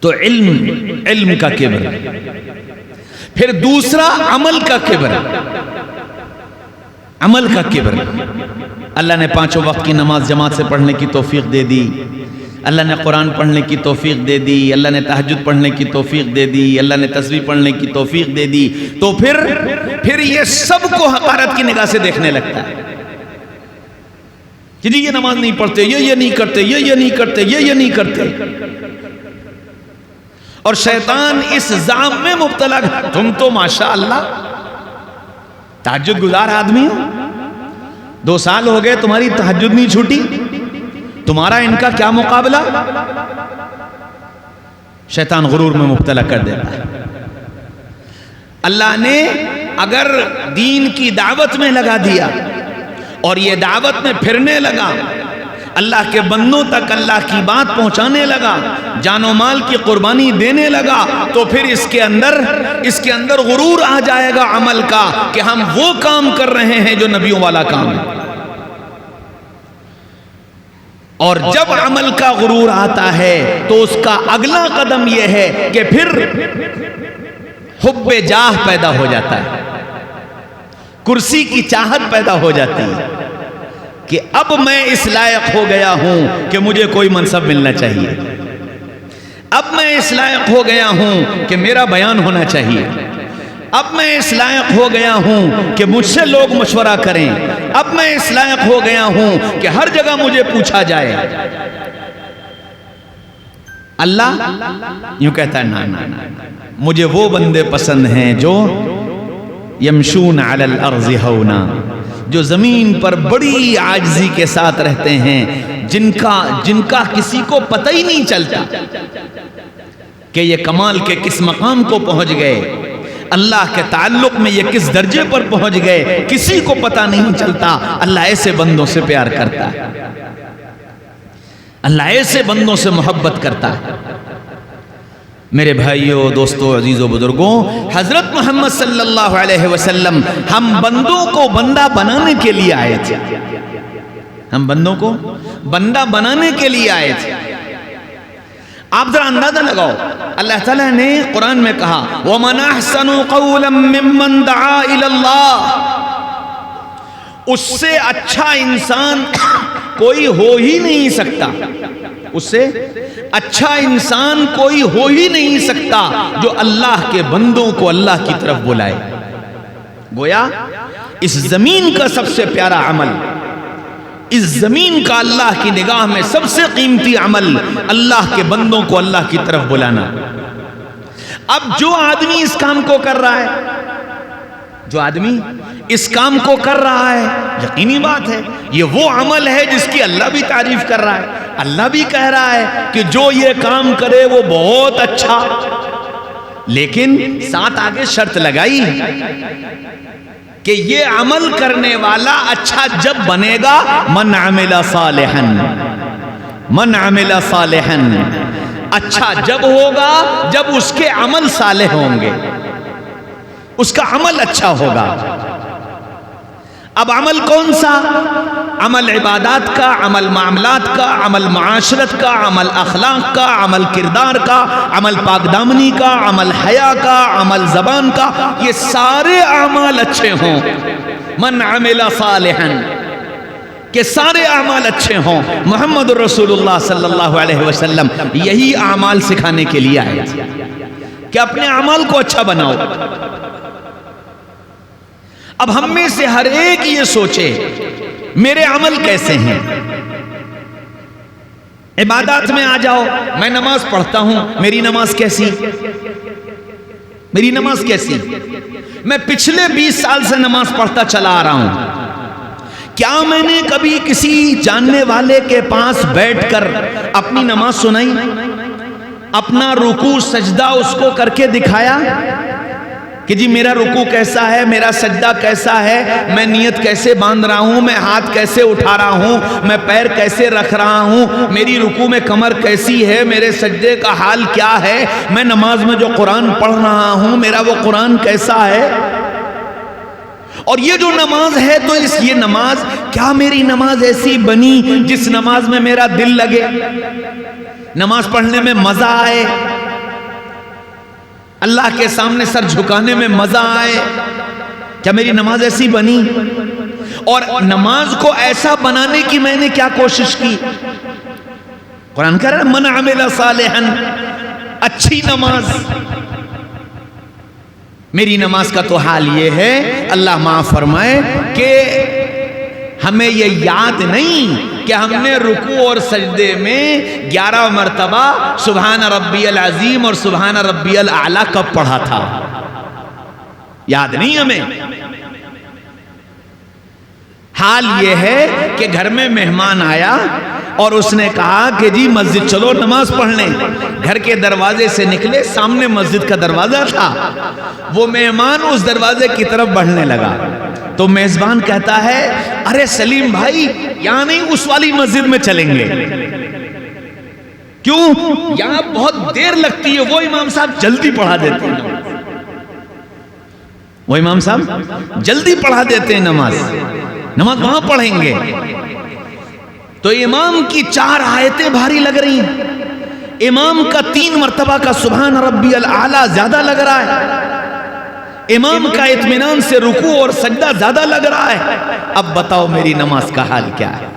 تو علم کا کبر. پھر دوسرا عمل کا کبر. عمل کا کبر. اللہ نے 5 وقت کی نماز جماعت سے پڑھنے کی توفیق دے دی، اللہ نے قرآن پڑھنے کی توفیق دے دی، اللہ نے تہجد پڑھنے کی توفیق دے دی، اللہ نے تسبیح پڑھنے کی توفیق دے دی. تو پھر یہ سب کو حقارت کی نگاہ سے دیکھنے لگتا ہے کہ جی یہ نماز نہیں پڑھتے، یہ نہیں کرتے، یہ نہیں کرتے، یہ نہیں کرتے. اور شیطان اس زعم میں مبتلا، تم تو ماشاءاللہ تہجد گزار آدمی ہو، 2 سال ہو گئے تمہاری تہجد نہیں چھوٹی، تمہارا ان کا کیا مقابلہ. شیطان غرور میں مبتلا کر دیتا ہے. اللہ نے اگر دین کی دعوت میں لگا دیا اور یہ دعوت میں پھرنے لگا، اللہ کے بندوں تک اللہ کی بات پہنچانے لگا، جان و مال کی قربانی دینے لگا، تو پھر اس کے اندر غرور آ جائے گا عمل کا کہ ہم وہ کام کر رہے ہیں جو نبیوں والا کام ہے. اور جب عمل کا غرور آتا ہے تو اس کا اگلا قدم یہ ہے کہ پھر حب جاہ پیدا ہو جاتا ہے، کرسی کی چاہت پیدا ہو جاتی ہے کہ اب میں اس لائق ہو گیا ہوں کہ مجھے کوئی منصب ملنا چاہیے، اب میں اس لائق ہو گیا ہوں کہ میرا بیان ہونا چاہیے، اب میں اس لائق ہو گیا ہوں کہ مجھ سے لوگ مشورہ کریں، اب میں اس لائق ہو گیا ہوں کہ ہر جگہ مجھے پوچھا جائے. اللہ یوں کہتا ہے نا مجھے وہ بندے پسند ہیں جو یمشون علی الارض ہونا، جو زمین پر بڑی عاجزی کے ساتھ رہتے ہیں، جن کا کسی کو پتہ ہی نہیں چلتا کہ یہ کمال کے کس مقام کو پہنچ گئے، اللہ کے تعلق میں یہ کس درجے پر پہنچ گئے، کسی کو پتہ نہیں چلتا۔ اللہ ایسے بندوں سے پیار کرتا ہے، اللہ ایسے بندوں سے محبت کرتا ہے۔ میرے بھائیوں، دوستوں، عزیزوں، بزرگوں، حضرت محمد صلی اللہ علیہ وسلم ہم بندوں کو بندہ بنانے کے لیے آئے تھے، ہم بندوں کو بندہ بنانے کے لیے آئے تھے۔ آپ ذرا اندازہ لگاؤ، اللہ تعالیٰ نے قرآن میں کہا وَمَنْ أَحْسَنُ قَوْلًا مِّمَّنْ دَعَا إِلَى اللَّهِ، اس سے اچھا انسان کوئی ہو ہی نہیں سکتا، اس سے اچھا انسان کوئی ہو ہی نہیں سکتا جو اللہ کے بندوں کو اللہ کی طرف بلائے۔ گویا اس زمین کا سب سے پیارا عمل، اس زمین کا اللہ کی نگاہ میں سب سے قیمتی عمل اللہ کے بندوں کو اللہ کی طرف بلانا۔ اب جو آدمی اس کام کو کر رہا ہے، جو آدمی اس کام کو کر رہا ہے، یقینی بات ہے یہ وہ عمل ہے جس کی اللہ بھی تعریف کر رہا ہے، اللہ بھی کہہ رہا ہے کہ جو یہ کام کرے وہ بہت اچھا، لیکن ساتھ آگے شرط لگائی کہ یہ عمل کرنے والا اچھا جب بنے گا، من عمل صالحا، من عمل صالحا، اچھا جب ہوگا جب اس کے عمل صالح ہوں گے، اس کا عمل اچھا ہوگا۔ اب عمل کون سا؟ عمل عبادات کا، عمل معاملات کا، عمل معاشرت کا، عمل اخلاق کا، عمل کردار کا، عمل پاک دامنی کا، عمل حیا کا، عمل زبان کا، یہ سارے اعمال اچھے ہوں۔ من عمل صالحا، کہ سارے اعمال اچھے ہوں۔ محمد رسول اللہ صلی اللہ علیہ وسلم یہی اعمال سکھانے کے لیے آئے تھے کہ اپنے اعمال کو اچھا بناؤ۔ اب ہم میں سے ہر ایک یہ سوچے میرے عمل کیسے ہیں۔ عبادات میں آ جاؤ، میں نماز پڑھتا ہوں، میری نماز کیسی، میری نماز کیسی؟ میں پچھلے 20 سال سے نماز پڑھتا چلا آ رہا ہوں، کیا میں نے کبھی کسی جاننے والے کے پاس بیٹھ کر اپنی نماز سنائی، اپنا رکوع سجدہ اس کو کر کے دکھایا کہ جی میرا رکوع کیسا ہے، میرا سجدہ کیسا ہے، میں نیت کیسے باندھ رہا ہوں، میں ہاتھ کیسے اٹھا رہا ہوں، میں پیر کیسے رکھ رہا ہوں، میری رکوع میں کمر کیسی ہے، میرے سجدے کا حال کیا ہے، میں نماز میں جو قرآن پڑھ رہا ہوں میرا وہ قرآن کیسا ہے؟ اور یہ جو نماز ہے تو یہ نماز، کیا میری نماز ایسی بنی جس نماز میں میرا دل لگے، نماز پڑھنے میں مزہ آئے، اللہ کے سامنے سر جھکانے میں مزہ آئے؟ کیا میری نماز ایسی بنی؟ اور نماز کو ایسا بنانے کی میں نے کیا کوشش کی؟ قرآن کہہ رہا ہے من عمل صالحا، اچھی نماز۔ میری نماز کا تو حال یہ ہے، اللہ معاف فرمائے، کہ ہمیں یہ یاد نہیں کہ ہم نے رکوع اور سجدے میں 11 مرتبہ سبحان ربی العظیم اور سبحان ربی الاعلیٰ کب پڑھا تھا، یاد نہیں ہمیں۔ حال یہ ہے کہ گھر میں مہمان آیا اور اس نے کہا کہ جی مسجد چلو نماز پڑھنے، گھر کے دروازے سے نکلے، سامنے مسجد کا دروازہ تھا، وہ مہمان اس دروازے کی طرف بڑھنے لگا تو میزبان کہتا ہے ارے سلیم بھائی یہاں نہیں، اس والی مسجد میں چلیں گے، کیوں؟ یہاں بہت دیر لگتی ہے، وہ امام صاحب جلدی پڑھا دیتے ہیں، وہ امام صاحب جلدی پڑھا دیتے ہیں نماز وہاں پڑھیں گے۔ تو امام کی 4 آیتیں بھاری لگ رہی ہیں، امام کا 3 مرتبہ کا سبحان ربی الاعلیٰ زیادہ لگ رہا ہے، امام کا اطمینان سے رکوع اور سجدہ زیادہ لگ رہا ہے۔ اب بتاؤ میری نماز کا حال کیا ہے؟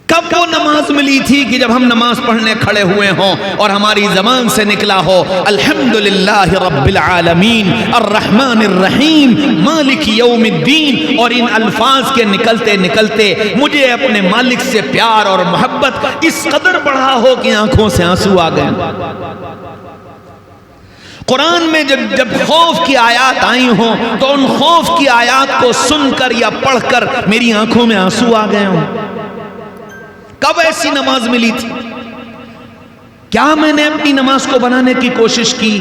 کب کب وہ نماز ملی تھی کہ جب ہم نماز پڑھنے کھڑے ہوئے ہوں اور ہماری زبان سے نکلا ہو الحمدللہ رب العالمین الرحمن الرحیم مالک یوم الدین، اور ان الفاظ کے نکلتے نکلتے مجھے اپنے مالک سے پیار اور محبت اس قدر بڑھا ہو کہ آنکھوں سے آنسو آ گئے۔ قرآن میں جب خوف کی آیات آئی ہوں تو ان خوف کی آیات کو سن کر یا پڑھ کر میری آنکھوں میں آنسو آ گئے ہوں۔ کب ایسی نماز ملی تھی؟ کیا میں نے اپنی نماز کو بنانے کی کوشش کی؟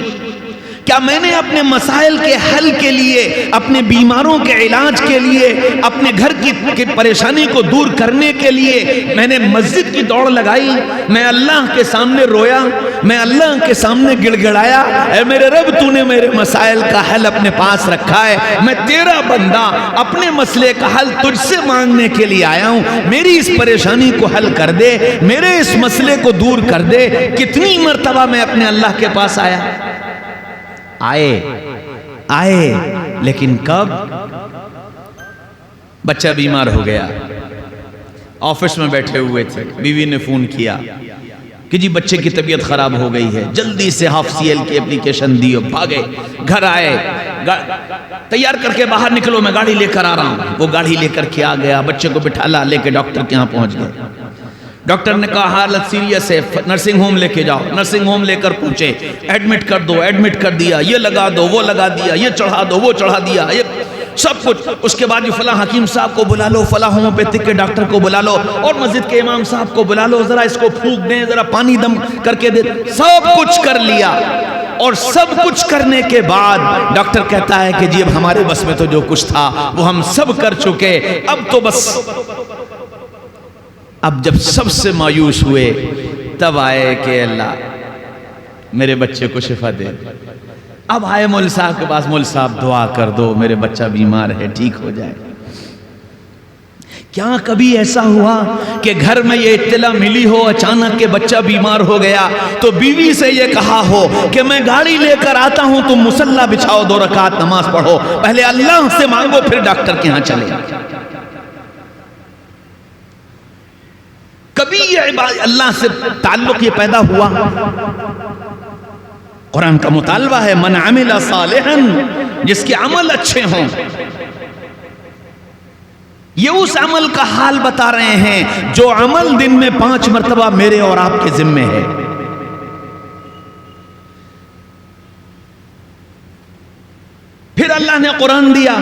کیا میں نے اپنے مسائل کے حل کے لیے، اپنے بیماروں کے علاج کے لیے، اپنے گھر کی پریشانی کو دور کرنے کے لیے میں نے مسجد کی دوڑ لگائی؟ میں اللہ کے سامنے رویا، میں اللہ کے سامنے گڑ گڑایا، اے میرے رب تو نے میرے مسائل کا حل اپنے پاس رکھا ہے، میں تیرا بندہ اپنے مسئلے کا حل تجھ سے مانگنے کے لیے آیا ہوں، میری اس پریشانی کو حل کر دے، میرے اس مسئلے کو دور کر دے۔ کتنی مرتبہ میں اپنے اللہ کے پاس آئے، لیکن کب؟ بچہ بیمار ہو گیا، آفس میں بیٹھے ہوئے تھے، بیوی نے فون کیا کہ جی بچے کی طبیعت خراب ہو گئی ہے، جلدی سے ہاف سی ایل کی اپلیکیشن دیو، بھاگے گھر آئے، تیار کر کے باہر نکلو میں گاڑی لے کر آ رہا ہوں۔ وہ گاڑی لے کر کے آ گیا، بچے کو بٹھالا، لے کے ڈاکٹر کے ہاں پہنچ گئے۔ ڈاکٹر نے کہا حالت سیریس ہے، نرسنگ ہوم لے کے جاؤ۔ نرسنگ ہوم لے کر پہنچے، ایڈمٹ کر دو، ایڈمٹ کر دیا، یہ لگا دو، وہ لگا دیا، یہ چڑھا دو، وہ چڑھا دیا، یہ سب کچھ۔ اس کے بعد فلاں حکیم صاحب کو بلا لو، فلاں ہومیوپیتھک کے ڈاکٹر کو بلا لو، اور مسجد کے امام صاحب کو بلا لو، ذرا اس کو پھونک دیں، ذرا پانی دم کر کے دے۔ سب کچھ کر لیا، اور سب کچھ کرنے کے بعد ڈاکٹر کہتا ہے کہ جی اب ہمارے بس میں تو جو کچھ تھا وہ ہم سب کر چکے، اب تو بس۔ اب جب سب سے مایوس ہوئے تب آئے کہ اللہ میرے بچے کو شفا دے۔ اب آئے مول صاحب کے پاس، مول صاحب دعا کر دو، میرے بچہ بیمار ہے، ٹھیک ہو جائے۔ کیا کبھی ایسا ہوا کہ گھر میں یہ اطلاع ملی ہو اچانک کہ بچہ بیمار ہو گیا تو بیوی سے یہ کہا ہو کہ میں گاڑی لے کر آتا ہوں، تم مصلی بچھاؤ، 2 رکعت نماز پڑھو، پہلے اللہ سے مانگو پھر ڈاکٹر کے ہاں چلے؟ کبھی یہ اللہ سے تعلق یہ پیدا ہوا؟ قرآن کا مطالبہ ہے من عمل صالحا، جس کے عمل اچھے ہوں۔ یہ اس عمل کا حال بتا رہے ہیں جو عمل دن میں 5 مرتبہ میرے اور آپ کے ذمے ہے۔ پھر اللہ نے قرآن دیا،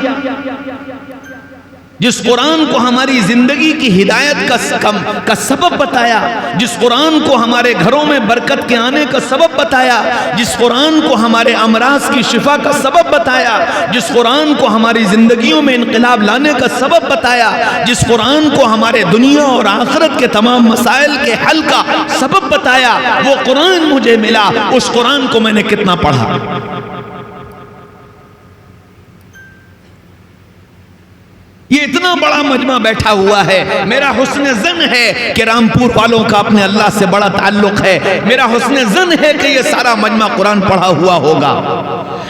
جس قرآن کو ہماری زندگی کی ہدایت کا سبب بتایا، جس قرآن کو ہمارے گھروں میں برکت کے آنے کا سبب بتایا، جس قرآن کو ہمارے امراض کی شفا کا سبب بتایا، جس قرآن کو ہماری زندگیوں میں انقلاب لانے کا سبب بتایا، جس قرآن کو ہمارے دنیا اور آخرت کے تمام مسائل کے حل کا سبب بتایا، وہ قرآن مجھے ملا، اس قرآن کو میں نے کتنا پڑھا؟ یہ اتنا بڑا مجمع بیٹھا ہوا ہے، میرا حسن ظن ہے کہ رامپور والوں کا اپنے اللہ سے بڑا تعلق ہے، میرا حسن ظن ہے کہ یہ سارا مجمع قرآن پڑھا ہوا ہوگا،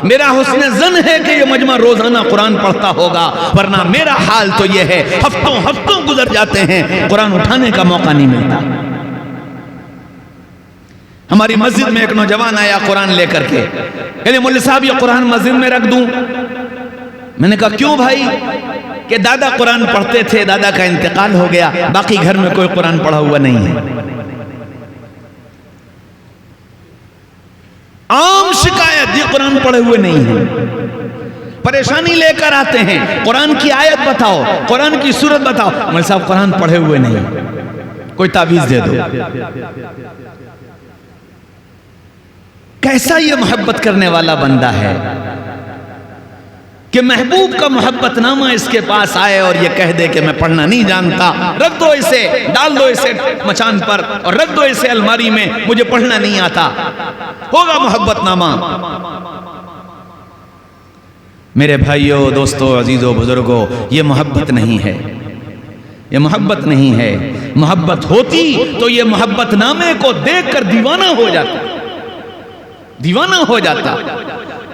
میرا حسن ظن ہے کہ یہ مجمع روزانہ قرآن پڑھتا ہوگا، ورنہ میرا حال تو یہ ہے ہفتوں گزر جاتے ہیں، قرآن اٹھانے کا موقع نہیں ملتا۔ ہماری مسجد میں ایک نوجوان آیا قرآن لے کر کے، کہنے مولوی صاحب یہ قرآن مسجد میں رکھ دوں؟ میں نے کہا کیوں بھائی؟ کہ دادا قرآن پڑھتے تھے، دادا کا انتقال ہو گیا، باقی گھر میں کوئی قرآن پڑھا ہوا نہیں ہے۔ عام شکایت یہ قرآن پڑھے ہوئے نہیں ہیں، پریشانی لے کر آتے ہیں، قرآن کی آیت بتاؤ، قرآن کی سورت بتاؤ، مولوی صاحب قرآن پڑھے ہوئے نہیں ہیں، کوئی تعویذ دے دو۔ کیسا یہ محبت کرنے والا بندہ ہے کہ محبوب کا محبت نامہ اس کے پاس آئے اور یہ کہہ دے کہ میں پڑھنا نہیں جانتا، رکھ دو اسے، ڈال دو اسے مچان پر اور رکھ دو اسے الماری میں، مجھے پڑھنا نہیں آتا۔ ہوگا محبت نامہ؟ میرے بھائیوں، دوستوں، عزیزوں، بزرگوں، یہ محبت نہیں ہے، یہ محبت نہیں ہے۔ محبت ہوتی تو یہ محبت نامے کو دیکھ کر دیوانہ ہو جاتا، دیوانہ ہو جاتا۔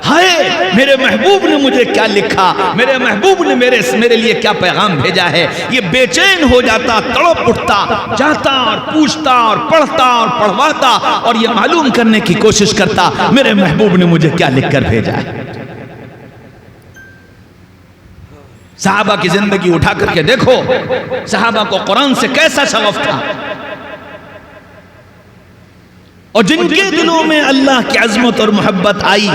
ہائے میرے محبوب نے مجھے کیا لکھا، میرے محبوب نے میرے لیے کیا پیغام بھیجا ہے، یہ بے چین ہو جاتا، تڑپ اٹھتا، جاتا اور پوچھتا اور پڑھتا اور پڑھواتا اور یہ معلوم کرنے کی کوشش کرتا میرے محبوب نے مجھے کیا لکھ کر بھیجا ہے۔ صحابہ کی زندگی اٹھا کر کے دیکھو، صحابہ کو قرآن سے کیسا شغف تھا، اور جن کے دلوں میں اللہ کی عظمت اور محبت آئی،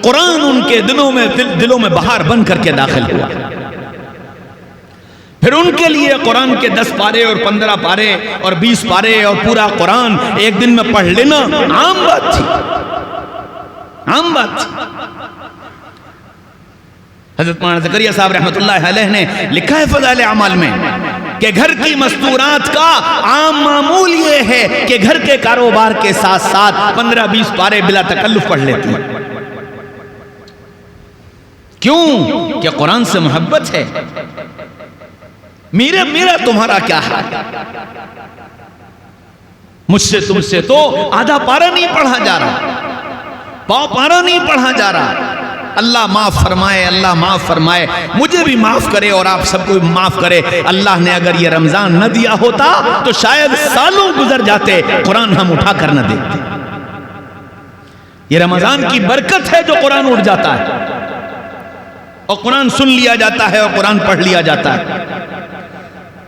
قرآن ان کے دلوں میں بہار بن کر کے داخل ہوا۔ پھر ان کے لیے قرآن کے 10 پارے اور 15 پارے اور 20 پارے اور پورا قرآن ایک دن میں پڑھ لینا عام بات تھی، عام بات تھی۔ حضرت مولانا زکریا صاحب رحمۃ اللہ علیہ نے لکھا ہے فضائل اعمال میں کہ گھر کی مستورات کا عام معمول یہ ہے کہ گھر کے کاروبار کے ساتھ ساتھ 15-20 پارے بلا تکلف پڑھ لیتی ہیں۔ کیوں؟ کہ قرآن سے محبت ہے۔ میرا تمہارا کیا حال، مجھ سے تم سے تو آدھا پارا نہیں پڑھا جا رہا، پاؤ پارا نہیں پڑھا جا رہا۔ اللہ معاف فرمائے، اللہ معاف فرمائے، مجھے بھی معاف کرے اور آپ سب کو بھی معاف کرے۔ اللہ نے اگر یہ رمضان نہ دیا ہوتا تو شاید سالوں گزر جاتے، قرآن ہم اٹھا کر نہ دیکھتے۔ یہ رمضان کی برکت ہے جو قرآن اٹھ جاتا ہے اور قرآن سن لیا جاتا ہے اور قرآن پڑھ لیا جاتا ہے۔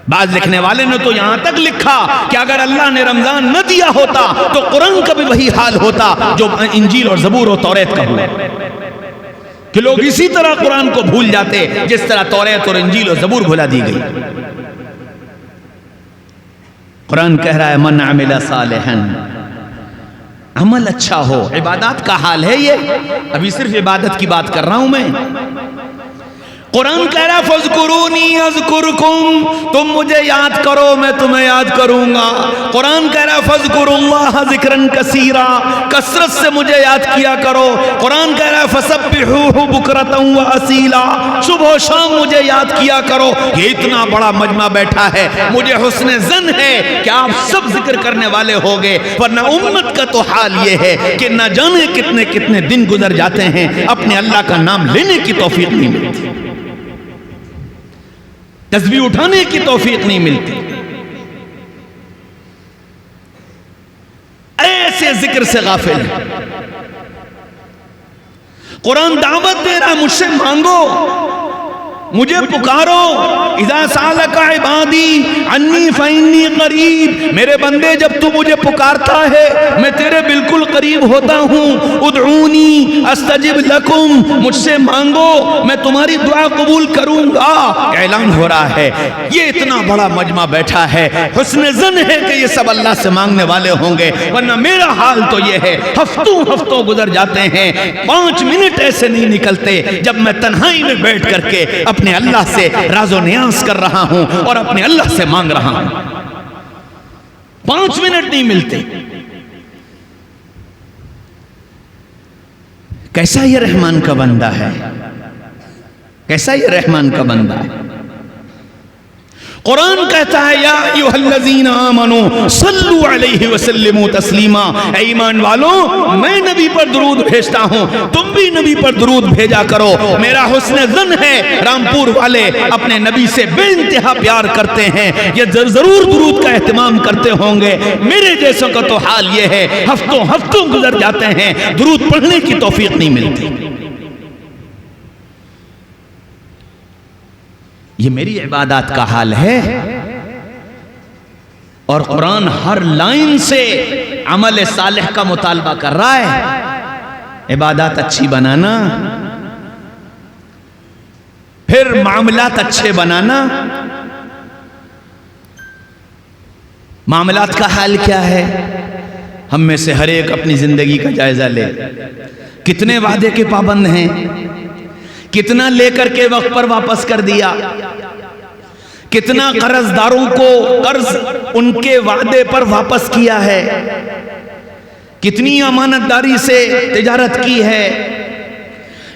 بعض لکھنے والے نے تو یہاں تک لکھا کہ اگر اللہ نے رمضان نہ دیا ہوتا تو قرآن کا بھی وہی حال ہوتا جو انجیل اور زبور اور توریت کا ہوا، کہ لوگ اسی طرح قرآن کو بھول جاتے جس طرح توریت اور انجیل اور زبور بھلا دی گئی۔ قرآن کہہ رہا ہے من عمل صالحا، عمل اچھا ہو، عبادات کا حال ہے یہ، ابھی صرف عبادت کی بات کر رہا ہوں میں۔ قرآن کہہ رہا فَاذْكُرُونِي أَذْكُرْكُمْ، تم مجھے یاد کرو میں تمہیں یاد کروں گا۔ قرآن کہہ رہا فَاذْكُرُوا اللَّهَ ذِكْرًا كَثِيرًا، کثرت سے مجھے یاد کیا کرو۔ قرآن کہہ رہا فَسَبِّحُوهُ بُكْرَةً وَأَصِيلًا، صبح و شام مجھے یاد کیا کرو۔ یہ اتنا بڑا مجمع بیٹھا ہے، مجھے حسن ظن ہے کہ آپ سب ذکر کرنے والے ہوگے، ورنہ امت کا تو حال یہ ہے کہ نہ جانے کتنے کتنے دن گزر جاتے ہیں اپنے اللہ کا نام لینے کی توفیق نہیں ملتی، تسبیح اٹھانے کی توفیق نہیں ملتی، ایسے ذکر سے غافل ہے۔ قرآن دعوت دے رہا مجھ سے مانگو، مجھے پکارو، اذا سالک عبادی انی فانی قریب، میرے بندے جب تو مجھے پکارتا ہے میں تیرے بالکل قریب ہوتا ہوں۔ ادعونی استجب لکم، مجھ سے مانگو میں تمہاری دعا قبول کروں گا۔ اعلان ہو رہا ہے یہ اتنا بڑا مجمع بیٹھا ہے، حسن ظن ہے کہ یہ سب اللہ سے مانگنے والے ہوں گے، ورنہ میرا حال تو یہ ہے ہفتوں گزر جاتے ہیں، 5 منٹ ایسے نہیں نکلتے جب میں تنہائی میں بیٹھ کر کے اپنے اللہ سے راز و نیاز کر رہا ہوں اور اپنے اللہ سے مانگ رہا ہوں، 5 منٹ نہیں ملتے۔ کیسا یہ رحمان کا بندہ ہے، کیسا یہ رحمان کا بندہ ہے۔ قرآن کہتا ہے یا ایھا الذین آمنوا صلوا علیہ وسلموا تسلیما، اے ایمان والوں میں نبی پر درود بھیجتا ہوں، تم بھی نبی پر درود بھیجا کرو۔ میرا حسن ظن ہے رامپور والے اپنے نبی سے بے انتہا پیار کرتے ہیں، یہ ضرور درود کا اہتمام کرتے ہوں گے۔ میرے جیسوں کا تو حال یہ ہے ہفتوں گزر جاتے ہیں، درود پڑھنے کی توفیق نہیں ملتی۔ یہ میری عبادات کا حال ہے، اور قرآن ہر لائن سے عمل صالح کا مطالبہ کر رہا ہے۔ عبادات اچھی بنانا، پھر معاملات اچھے بنانا۔ معاملات کا حال کیا ہے؟ ہم میں سے ہر ایک اپنی زندگی کا جائزہ لے، کتنے وعدے کے پابند ہیں، کتنا لے کر کے وقت پر واپس کر دیا، کتنا قرض داروں کو قرض ان کے وعدے پر واپس کیا ہے، کتنی امانت داری سے تجارت کی ہے،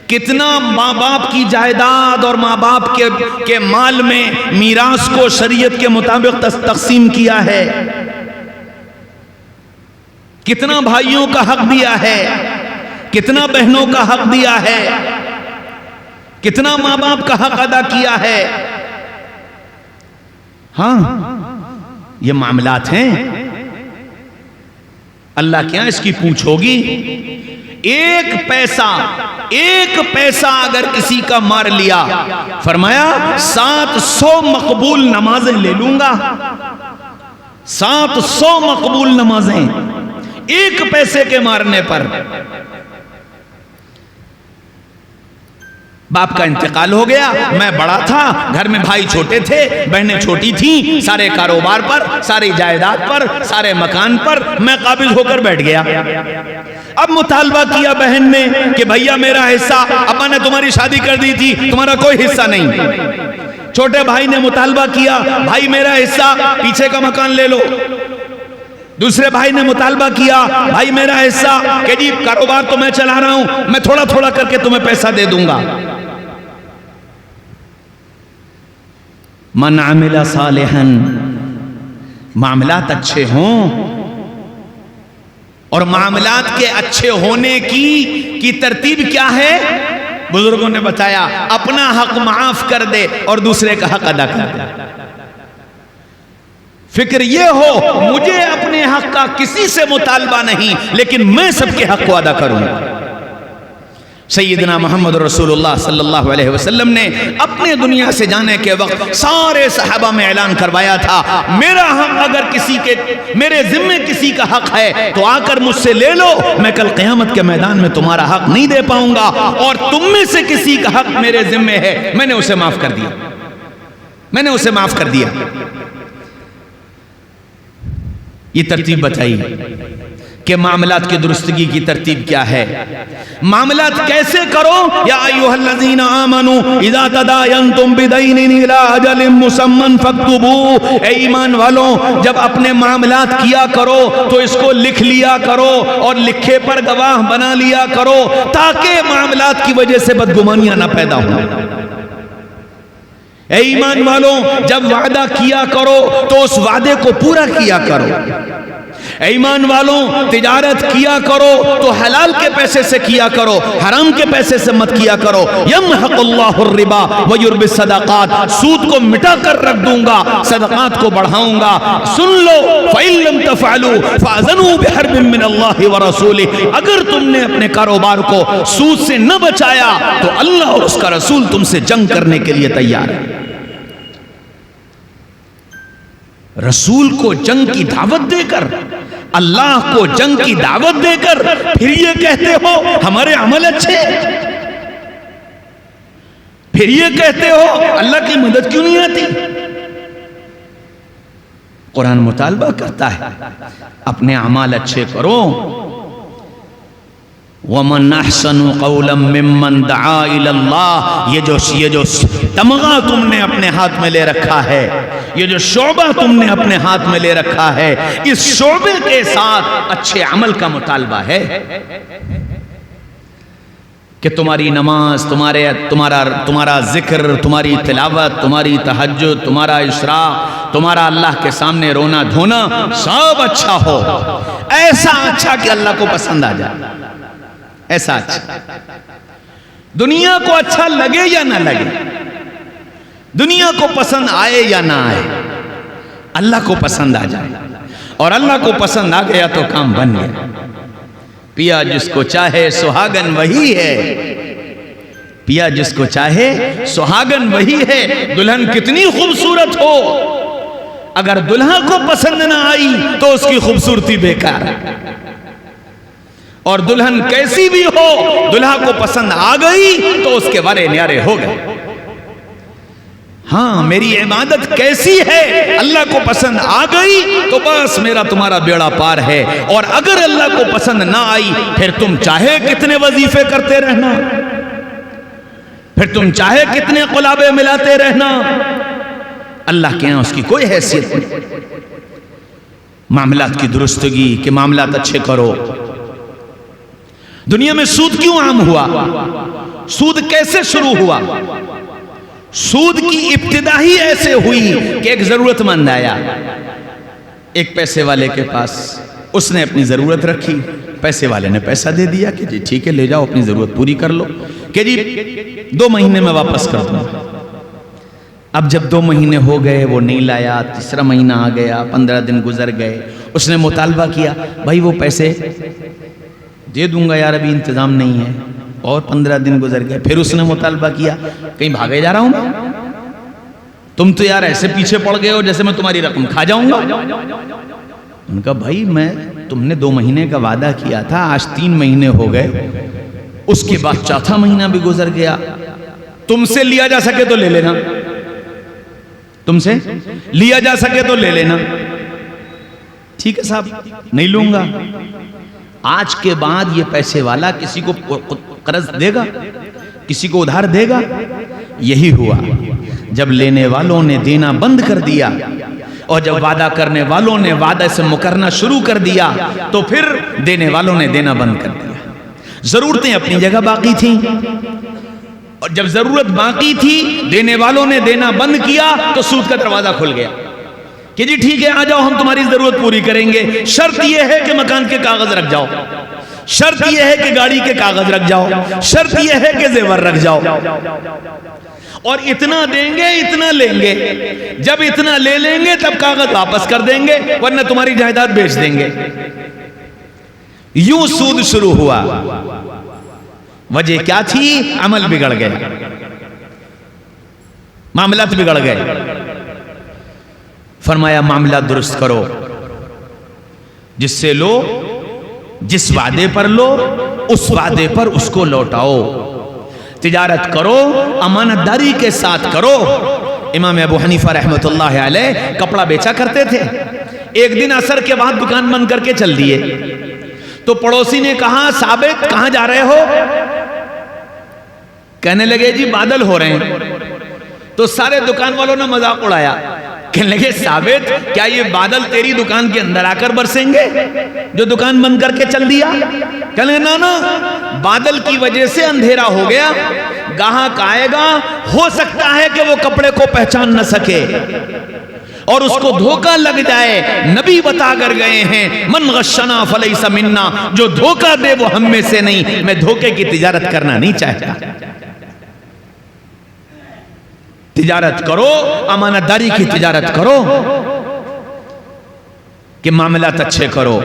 کتنا ماں باپ کی جائیداد اور ماں باپ کے مال میں میراث کو شریعت کے مطابق تقسیم کیا ہے، کتنا بھائیوں کا حق دیا ہے، کتنا بہنوں کا حق دیا ہے، کتنا ماں باپ کا حق ادا کیا ہے. ہاں یہ معاملات ہیں. اللہ کیا اس کی پوچھ ہوگی؟ ایک پیسہ اگر کسی کا مار لیا، فرمایا 700 مقبول نمازیں لے لوں گا. 700 مقبول نمازیں ایک پیسے کے مارنے پر. باپ کا انتقال ہو گیا، میں بڑا تھا، گھر میں بھائی چھوٹے تھے، بہنیں چھوٹی تھیں، سارے کاروبار پر، ساری جائیداد پر، سارے مکان پر میں قابض ہو کر بیٹھ گیا. اب مطالبہ کیا بہن نے کہ بھیا میرا حصہ، ابا نے تمہاری شادی کر دی تھی، تمہارا کوئی حصہ نہیں. چھوٹے بھائی نے مطالبہ کیا بھائی میرا حصہ، پیچھے کا مکان لے لو. دوسرے بھائی نے مطالبہ کیا بھائی میرا حصہ، کہ جی کاروبار تو میں چلا رہا ہوں، میں تھوڑا تھوڑا کر کے تمہیں پیسہ دے دوں گا. من عمل صالحا، معاملات اچھے ہوں، اور معاملات کے اچھے ہونے کی ترتیب کیا ہے؟ بزرگوں نے بتایا اپنا حق معاف کر دے اور دوسرے کا حق ادا کر دے. فکر یہ ہو مجھے اپنے حق کا کسی سے مطالبہ نہیں، لیکن میں سب کے حق کو ادا کروں. سیدنا محمد رسول اللہ صلی اللہ علیہ وسلم نے اپنے دنیا سے جانے کے وقت سارے صحابہ میں اعلان کروایا تھا میرا حق اگر میرے ذمے کسی کا حق ہے تو آ کر مجھ سے لے لو، میں کل قیامت کے میدان میں تمہارا حق نہیں دے پاؤں گا، اور تم میں سے کسی کا حق میرے ذمے ہے میں نے اسے معاف کر دیا، میں نے اسے معاف کر دیا. یہ ترتیب بتائی کہ معاملات کی درستگی کی ترتیب کیا ہے. معاملات کیسے کرو؟ یا ایوہا الذین آمنوا اذا تداینتم بدین الی اجل مسمى فاکتبوہ، اے ایمان والوں جب اپنے معاملات کیا کرو تو اس کو لکھ لیا کرو اور لکھے پر گواہ بنا لیا کرو، تاکہ معاملات کی وجہ سے بدگمانیاں نہ پیدا ہوں. اے ایمان والوں جب وعدہ کیا کرو تو اس وعدے کو پورا کیا کرو. اے ایمان والوں تجارت کیا کرو تو حلال کے پیسے سے کیا کرو، حرام کے پیسے سے مت کیا کرو. یمحق اللہ الربا ویربی الصدقات، سود کو مٹا کر رکھ دوں گا، صدقات کو بڑھاؤں گا. سن لو فَإِن لَمْ تَفْعَلُوا فَأَذَنُوا بِحَرْبٍ مِّنَ اللَّهِ وَرَسُولِهِ، اگر تم نے اپنے کاروبار کو سود سے نہ بچایا تو اللہ اور اس کا رسول تم سے جنگ کرنے کے لیے تیار ہے. رسول کو جنگ کی دعوت دے کر، اللہ کو جنگ کی دعوت دے کر پھر یہ کہتے ہو ہمارے عمل اچھے، پھر یہ کہتے ہو اللہ کی مدد کیوں نہیں آتی. قرآن مطالبہ کرتا ہے اپنے اعمال اچھے کرو. وَمَنْ أَحْسَنُ قَوْلًا مِّمَّنْ دَعَا إِلَى اللَّهِ، یہ جو تمغہ تم نے اپنے ہاتھ میں لے رکھا ہے، یہ جو شعبہ تم نے اپنے ہاتھ میں لے رکھا ہے، اس شعبے کے ساتھ اچھے عمل کا مطالبہ ہے کہ تمہاری نماز، تمہارا ذکر، تمہاری تلاوت، تمہاری تہجد، تمہارا اشراق، تمہارا اللہ کے سامنے رونا دھونا سب اچھا ہو، ایسا اچھا کہ اللہ کو پسند آ جائے. ایسا اچھا دنیا کو اچھا لگے یا نہ لگے، دنیا کو پسند آئے یا نہ آئے، اللہ کو پسند آ جائے. اور اللہ کو پسند آ گیا تو کام بن گیا. پیا جس کو چاہے سہاگن وہی ہے، پیا جس کو چاہے سہاگن وہی ہے. دلہن کتنی خوبصورت ہو، اگر دلہا کو پسند نہ آئی تو اس کی خوبصورتی بیکار ہے. اور دلہن کیسی بھی ہو، دلہا کو پسند آ گئی تو اس کے ورے نیارے ہو گئے. ہاں میری عبادت کیسی ہے، اللہ کو پسند آ گئی تو بس میرا تمہارا بیڑا پار ہے. اور اگر اللہ کو پسند نہ آئی پھر تم چاہے کتنے وظیفے کرتے رہنا، پھر تم چاہے کتنے قلابے ملاتے رہنا، اللہ کے ہاں اس کی کوئی حیثیت نہیں. معاملات کی درستگی کہ معاملات اچھے کرو. دنیا میں سود کیوں عام ہوا؟ سود کیسے شروع ہوا؟ سود کی ابتدا ہی ایسے ہوئی کہ ایک ضرورت مند آیا، ایک پیسے والے کے پاس اس نے اپنی ضرورت رکھی، پیسے والے نے پیسہ دے دیا کہ جی ٹھیک ہے لے جاؤ اپنی ضرورت پوری کر لو، کہ جی 2 مہینے میں واپس کر دوں۔ اب جب 2 مہینے ہو گئے وہ نہیں لایا، تیسرا مہینہ آ گیا، 15 دن گزر گئے، اس نے مطالبہ کیا بھائی وہ پیسے دے دوں گا یار ابھی انتظام نہیں ہے، اور 15 دن گزر گئے، پھر اس نے مطالبہ کیا کہیں بھاگے جا رہا ہوں تم تو یار ایسے پیچھے پڑ گئے ہو جیسے میں تمہاری رقم کھا جاؤں گا۔ ان کا بھائی میں تم نے 2 مہینے کا وعدہ کیا تھا، آج 3 مہینے ہو گئے، اس کے بعد 4تھا مہینہ بھی گزر گیا، تم سے لیا جا سکے تو لے لینا، تم سے لیا جا سکے تو لے لینا۔ ٹھیک ہے صاحب نہیں لوں گا۔ آج کے بعد یہ پیسے والا کسی کو قرض دے گا، کسی کو ادھار دے گا؟ یہی ہوا جب لینے والوں نے دینا بند کر دیا اور جب وعدہ کرنے والوں نے وعدہ سے مکرنا شروع کر دیا تو پھر دینے والوں نے دینا بند کر دیا۔ ضرورتیں اپنی جگہ باقی تھیں، اور جب ضرورت باقی تھی دینے والوں نے دینا بند کیا تو سود کا دروازہ کھل گیا کہ جی ٹھیک ہے آ جاؤ ہم تمہاری ضرورت پوری کریں گے، شرط یہ ہے کہ مکان کے کاغذ رکھ جاؤ، شرط یہ ہے کہ گاڑی کے کاغذ رکھ جاؤ، شرط یہ ہے کہ زیور رکھ جاؤ، اور اتنا دیں گے اتنا لیں گے، جب اتنا لے لیں گے تب کاغذ واپس کر دیں گے ورنہ تمہاری جائیداد بیچ دیں گے۔ یوں سود شروع ہوا۔ وجہ کیا تھی؟ عمل بگڑ گئے، معاملات بگڑ گئے۔ فرمایا معاملات درست کرو، جس سے لو، جس وعدے پر لو اس وعدے پر اس کو لوٹاؤ، تجارت کرو امانت داری کے ساتھ کرو۔ امام ابو حنیفہ رحمۃ اللہ علیہ کپڑا بیچا کرتے تھے، ایک دن عصر کے بعد دکان بند کر کے چل دیے تو پڑوسی نے کہا ثابت کہاں جا رہے ہو؟ کہنے لگے جی بادل ہو رہے ہیں، تو سارے دکان والوں نے مذاق اڑایا، کہنے لگے ثابت کیا یہ بادل تیری دکان کے اندر آ کر برسیں گے جو دکان بند کر کے چل دیا؟ کہنے لگے نا بادل کی وجہ سے اندھیرا ہو گیا، گاہک آئے گا ہو سکتا ہے کہ وہ کپڑے کو پہچان نہ سکے اور اس کو دھوکہ لگ جائے۔ نبی بتا کر گئے ہیں من غشنا فلیس منا، جو دھوکہ دے وہ ہم میں سے نہیں۔ میں دھوکے کی تجارت کرنا نہیں چاہتا۔ تجارت کرو، امانت داری کی تجارت کرو کہ معاملات اچھے کرو،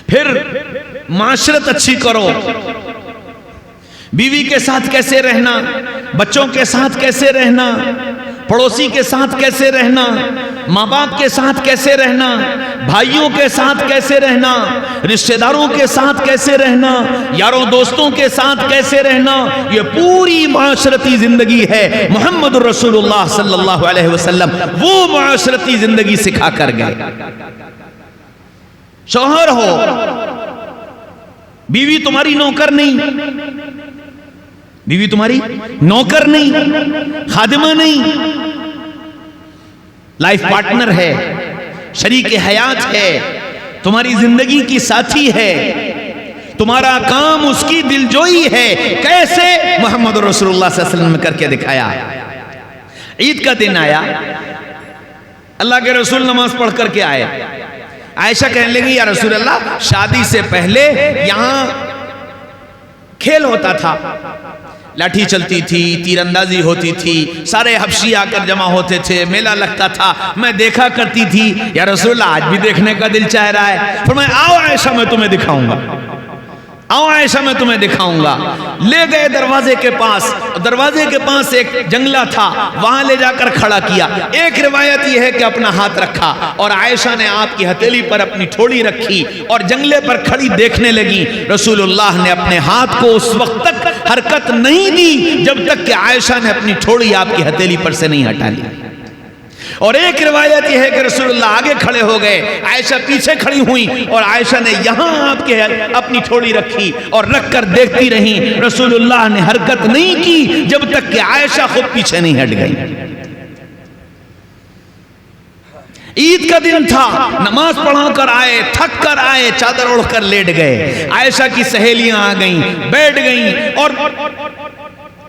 پھر معاشرت اچھی کرو، بیوی کے ساتھ کیسے رہنا، بچوں کے ساتھ کیسے رہنا، پڑوسی کے ساتھ کیسے رہنا، ماں باپ کے ساتھ کیسے رہنا، بھائیوں کے ساتھ کیسے رہنا، رشتہ داروں کے ساتھ کیسے رہنا، یاروں دوستوں کے ساتھ کیسے رہنا، یہ پوری معاشرتی زندگی ہے۔ محمد رسول اللہ صلی اللہ علیہ وسلم وہ معاشرتی زندگی سکھا کر گئے۔ شوہر ہو، بیوی تمہاری نوکر نہیں، بیوی تمہاری نوکر نہیں، خادمہ نہیں، لائف پارٹنر ہے، شریک حیات ہے، تمہاری زندگی کی ساتھی ہے، تمہارا کام اس کی دلجوئی ہے۔ کیسے؟ محمد رسول اللہ صلی اللہ علیہ وسلم نے کر کے دکھایا۔ عید کا دن آیا، اللہ کے رسول نماز پڑھ کر کے آئے، عائشہ کہنے لگی یا رسول اللہ شادی سے پہلے یہاں کھیل ہوتا تھا، لاٹھی چلتی تھی، تیر اندازی ہوتی تھی، سارے حبشی آ کر جمع ہوتے تھے، میلہ لگتا تھا، میں دیکھا کرتی تھی، یا رسول اللہ آج بھی دیکھنے کا دل چاہ رہا ہے۔ فرمایا آؤ عائشہ میں تمہیں دکھاؤں گا، آؤ عائشہ میں تمہیں دکھاؤں گا۔ لے گئے دروازے کے پاس، دروازے کے پاس ایک جنگلہ تھا، وہاں لے جا کر کھڑا کیا۔ ایک روایت یہ ہے کہ اپنا ہاتھ رکھا اور عائشہ نے آپ کی ہتھیلی پر اپنی ٹھوڑی رکھی اور جنگلے پر کھڑی دیکھنے لگی۔ رسول اللہ نے اپنے ہاتھ کو اس وقت تک حرکت نہیں دی جب تک کہ عائشہ نے اپنی ٹھوڑی آپ کی ہتھیلی پر سے نہیں ہٹا لی۔ اور ایک روایت یہ ہے کہ رسول اللہ آگے کھڑے ہو گئے، عائشہ پیچھے کھڑی ہوئی اور عائشہ نے یہاں آپ کے اپنی ٹھوڑی رکھی اور رکھ کر دیکھتی رہی۔ رسول اللہ نے حرکت نہیں کی جب تک کہ عائشہ خود پیچھے نہیں ہٹ گئی۔ عید کا دن تھا، نماز پڑھا کر آئے، تھک کر آئے، چادر اوڑھ کر لیٹ گئے۔ عائشہ کی سہیلیاں آ گئیں، بیٹھ گئیں اور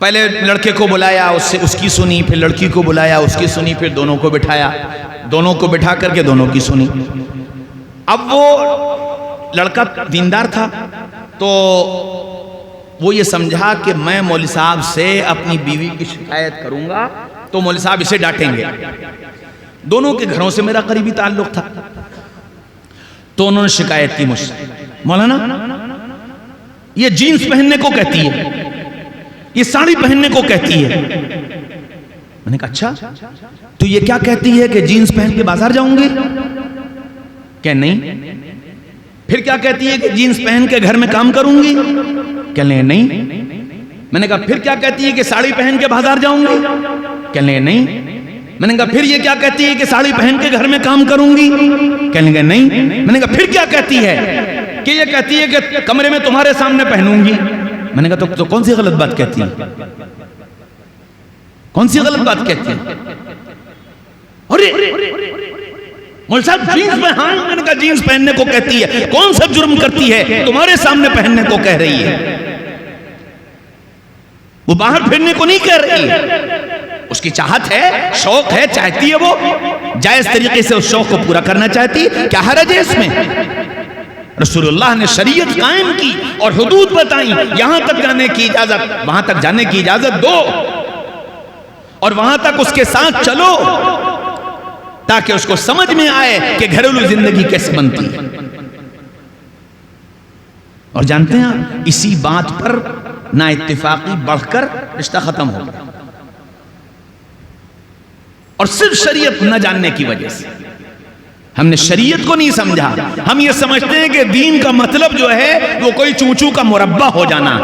پہلے لڑکے کو بلایا، اس کی سنی، پھر لڑکی کو بلایا، اس کی سنی، پھر دونوں کو بٹھایا، دونوں کو بٹھا کر کے دونوں کی سنی۔ اب وہ لڑکا دیندار تھا تو وہ یہ سمجھا کہ میں مولوی صاحب سے اپنی بیوی کی شکایت کروں گا تو مولوی صاحب اسے ڈانٹیں گے۔ دونوں کے گھروں سے میرا قریبی تعلق تھا تو انہوں نے شکایت کی مجھ سے، مولانا یہ جینز پہننے کو کہتی ہے، یہ ساڑی پہننے کو کہتی ہے۔ میں نے کہا اچھا تو یہ کیا کہتی ہے کہ جینز پہن کے بازار جاؤں گی؟ کہ نہیں۔ پھر کیا کہتی ہے کہ جینز پہن کے گھر میں کام کروں گی؟ کہ نہیں۔ میں نے کہا پھر کیا کہتی ہے کہ ساڑی پہن کے بازار جاؤں گی؟ کہ نہیں۔ میں نے کہا پھر یہ کیا کہتی ہے کہ ساڑی پہن کے گھر میں کام کروں گی؟ کہنے لگے نہیں۔ میں نے کہا پھر کیا کہتی ہے؟ کہ یہ کہتی ہے کہ کمرے میں تمہارے سامنے پہنوں گی۔ میں نے کہا تو کون سی غلط بات کہتی ہے؟ کون سی غلط بات کہتی ہے؟ مول صاحب جینز میں، ہاں میں نے کہا جینز پہننے کو کہتی ہے، کون سا جرم کرتی ہے تمہارے سامنے پہننے کو کہہ رہی ہے؟ وہ باہر پھرنے کو نہیں کہہ رہی ہے، اس کی چاہت ہے، شوق ہے، چاہتی ہے، وہ جائز طریقے سے اس شوق کو پورا کرنا چاہتی، کیا حرج ہے اس میں؟ رسول اللہ نے شریعت قائم کی اور حدود بتائیں، یہاں تک جانے کی اجازت، وہاں تک جانے کی اجازت دو اور وہاں تک اس کے ساتھ چلو تاکہ اس کو سمجھ میں آئے کہ گھریلو زندگی کیسے بنتی ہے۔ اور جانتے ہیں اسی بات پر نا اتفاقی بڑھ کر رشتہ ختم ہو گیا، اور صرف شریعت نہ جاننے کی وجہ سے۔ ہم نے شریعت کو نہیں سمجھا، ہم یہ سمجھتے ہیں کہ دین کا مطلب جو ہے وہ کوئی چونچو کا مربع ہو جانا۔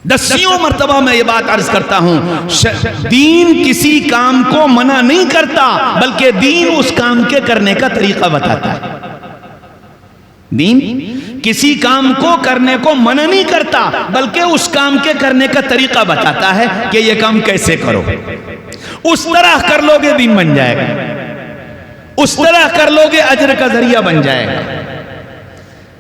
دسیوں مرتبہ میں یہ بات عرض کرتا ہوں، دین کسی کام کو منع نہیں کرتا بلکہ دین اس کام کے کرنے کا طریقہ بتاتا ہے۔ دین کسی کام کو کرنے کو منع نہیں کرتا بلکہ اس کام کے کرنے کا طریقہ بتاتا ہے کہ یہ کام کیسے کرو، اس طرح کر لو گے دین بن جائے گا، اس طرح کر لو گے اجر کا ذریعہ بن جائے گا۔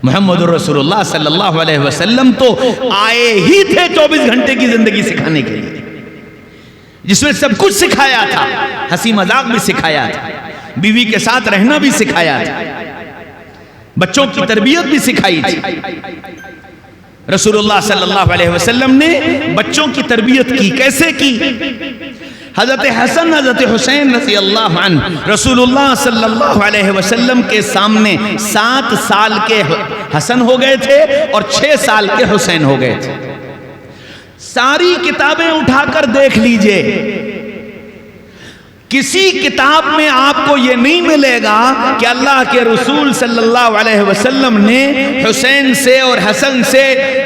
محمد رسول اللہ صلی اللہ علیہ وسلم تو آئے ہی تھے 24 گھنٹے کی زندگی سکھانے کے لیے، جس میں سب کچھ سکھایا تھا، ہنسی مذاق بھی سکھایا تھا، بیوی کے ساتھ رہنا بھی سکھایا تھا، بچوں کی تربیت بھی سکھائی تھی۔ رسول اللہ صلی اللہ علیہ وسلم نے بچوں کی تربیت کی، کیسے کی؟ حضرت حسن حضرت حسین رضی اللہ عنہ رسول اللہ صلی اللہ علیہ وسلم کے سامنے 7 سال کے حسن ہو گئے تھے اور 6 سال کے حسین ہو گئے تھے۔ ساری کتابیں اٹھا کر دیکھ لیجئے، کسی کتاب میں آپ کو یہ نہیں ملے گا کہ اللہ کے رسول صلی اللہ علیہ وسلم نے حسین سے اور حسن سے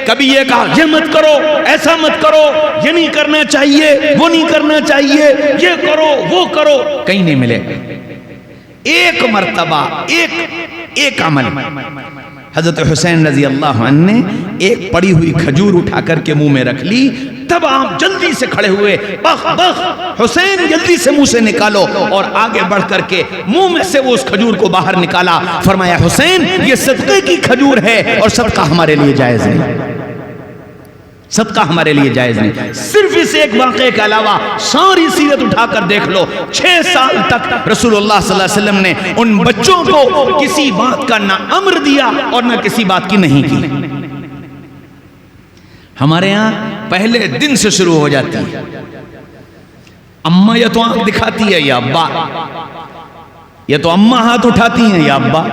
کبھی یہ کہا یہ مت کرو، ایسا مت کرو، یہ نہیں کرنا چاہیے، وہ نہیں کرنا چاہیے، یہ کرو، وہ کرو، کہیں نہیں ملے گا۔ ایک مرتبہ ایک عمل حضرت حسین رضی اللہ عنہ نے ایک پڑی ہوئی کھجور اٹھا کر کے منہ میں رکھ لی، تب آپ جلدی سے کھڑے ہوئے، بخ بخ حسین جلدی سے منہ سے نکالو، اور آگے بڑھ کر کے منہ میں سے وہ اس کھجور کو باہر نکالا، فرمایا حسین یہ صدقے کی کھجور ہے اور صدقہ ہمارے لیے جائز نہیں، صدقہ ہمارے لیے جائز نہیں۔ صرف اس ایک واقعے کے علاوہ ساری سیرت اٹھا کر دیکھ لو، 6 سال تک رسول اللہ صلی اللہ علیہ وسلم نے ان بچوں کو کسی بات کا نہ امر دیا اور نہ کسی بات کی نہیں کی۔ ہمارے ہاں پہلے دن سے شروع ہو جاتی ہے، اماں یا تو آنکھ دکھاتی ہے یا ابا، یا تو اماں ہاتھ اٹھاتی ہیں یا ابا،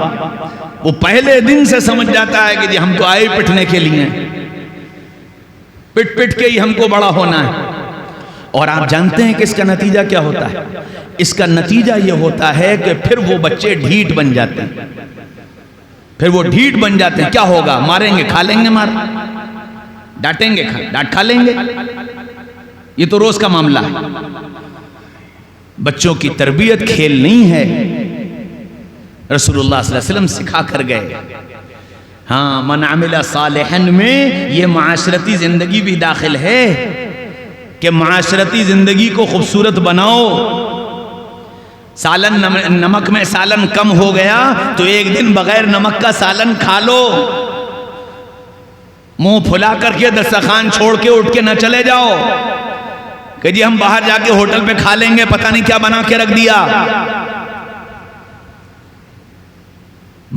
وہ پہلے دن سے سمجھ جاتا ہے کہ جی ہم تو آئے پٹنے کے لیے ہیں، پٹ پٹ کے ہی ہم کو بڑا ہونا ہے۔ اور آپ جانتے ہیں کہ اس کا نتیجہ کیا ہوتا ہے؟ اس کا نتیجہ یہ ہوتا ہے کہ پھر وہ بچے ڈھیٹ بن جاتے ہیں، پھر وہ ڈھیٹ بن جاتے ہیں۔ کیا ہوگا؟ ماریں گے، کھا لیں گے مار، ڈانٹیں گے، ڈانٹ کھا لیں گے، یہ تو روز کا معاملہ ہے۔ بچوں کی تربیت کھیل نہیں ہے، رسول اللہ صلی اللہ علیہ وسلم سکھا کر گئے۔ ہاں، من عمل صالحا میں یہ معاشرتی زندگی بھی داخل ہے کہ معاشرتی زندگی کو خوبصورت بناؤ۔ سالن نمک میں سالن کم ہو گیا تو ایک دن بغیر نمک کا سالن کھا لو۔ منہ پھلا کر کے دسترخوان چھوڑ کے اٹھ کے نہ چلے جاؤ کہ جی ہم باہر جا کے ہوٹل پہ کھا لیں گے، پتہ نہیں کیا بنا کے رکھ دیا۔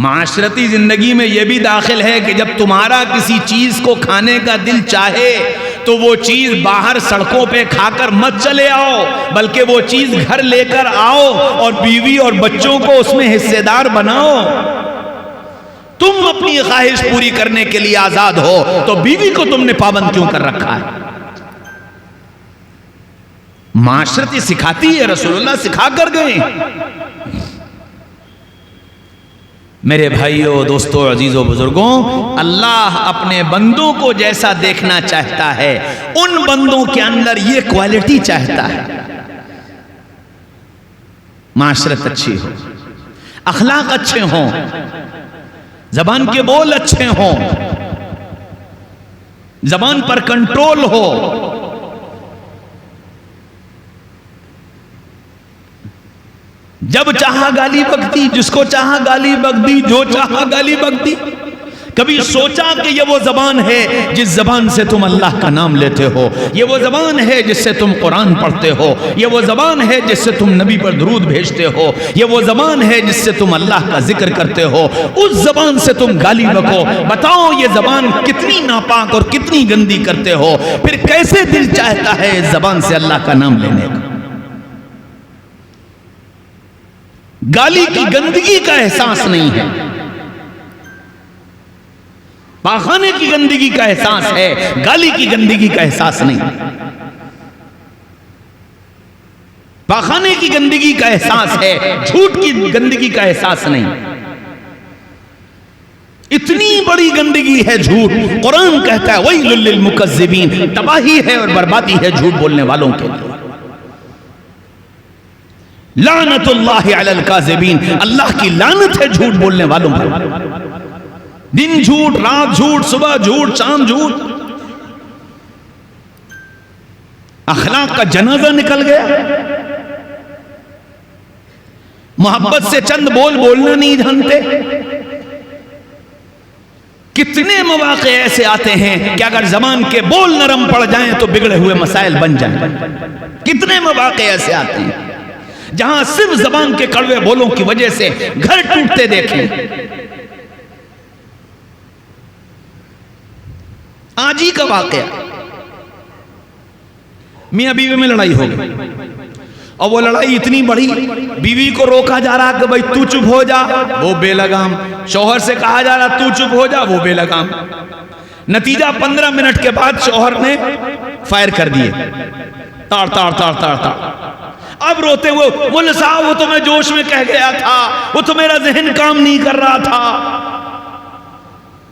معاشرتی زندگی میں یہ بھی داخل ہے کہ جب تمہارا کسی چیز کو کھانے کا دل چاہے تو وہ چیز باہر سڑکوں پہ کھا کر مت چلے آؤ، بلکہ وہ چیز گھر لے کر آؤ اور بیوی اور بچوں کو اس میں حصے دار بناؤ۔ تم اپنی خواہش پوری کرنے کے لیے آزاد ہو تو بیوی کو تم نے پابند کیوں کر رکھا ہے؟ معاشرتی سکھاتی ہے، رسول اللہ سکھا کر گئے۔ میرے بھائیوں، دوستوں، عزیزوں، بزرگوں، اللہ اپنے بندوں کو جیسا دیکھنا چاہتا ہے ان بندوں کے اندر یہ کوالٹی چاہتا ہے۔ معاشرت اچھی ہو، اخلاق اچھے ہوں، زبان کے بول اچھے ہوں، زبان پر کنٹرول ہو، جب چاہا گالی بک دی، جس کو چاہا گالی بک دی، جو چاہا گالی بک دی۔ کبھی سوچا کہ یہ وہ زبان ہے جس زبان سے تم اللہ کا نام لیتے ہو، یہ وہ زبان ہے جس سے تم قرآن پڑھتے ہو، یہ وہ زبان ہے جس سے تم نبی پر درود بھیجتے ہو، یہ وہ زبان ہے جس سے تم اللہ کا ذکر کرتے ہو، اس زبان سے تم گالی بکو؟ بتاؤ یہ زبان کتنی ناپاک اور کتنی گندی کرتے ہو، پھر کیسے دل چاہتا ہے اس زبان سے اللہ کا نام لینے کا؟ گالی کی گندگی کا احساس نہیں ہے، پاخانے کی گندگی کا احساس ہے، گالی کی گندگی کا احساس نہیں۔ پاخانے کی گندگی کا احساس ہے، جھوٹ کی گندگی کا احساس نہیں۔ اتنی بڑی گندگی ہے جھوٹ، قرآن کہتا ہے وَيْلٌ لِّلْمُكَذِّبِينَ، تباہی ہے اور بربادی ہے جھوٹ بولنے والوں کے لیے۔ لعنت اللہ علی الکاذبین، اللہ کی لعنت ہے جھوٹ بولنے والوں پر۔ دن جھوٹ، رات جھوٹ، صبح جھوٹ، شام جھوٹ، اخلاق کا جنازہ نکل گیا۔ محبت سے چند بول بولنا نہیں جانتے۔ کتنے مواقع ایسے آتے ہیں کہ اگر زبان کے بول نرم پڑ جائیں تو بگڑے ہوئے مسائل بن جائیں۔ کتنے مواقع ایسے آتے ہیں جہاں صرف زبان کے کڑوے بولوں کی وجہ سے گھر ٹوٹتے دیکھیں۔ آج ہی کا واقعہ، میاں بیوی میں لڑائی ہو گئی اور وہ لڑائی اتنی بڑی، بیوی کو روکا جا رہا کہ بھائی تو چپ ہو جا، وہ بے لگام۔ شوہر سے کہا جا رہا تو چپ ہو جا، وہ بے لگام۔ نتیجہ 15 منٹ کے بعد شوہر نے فائر کر دیے، تاڑ تاڑ تاڑ تاڑ تاڑ۔ اب روتے ہوئے مولا صاحب وہ تو میں جوش میں کہہ گیا تھا، وہ تو میرا ذہن کام نہیں کر رہا تھا۔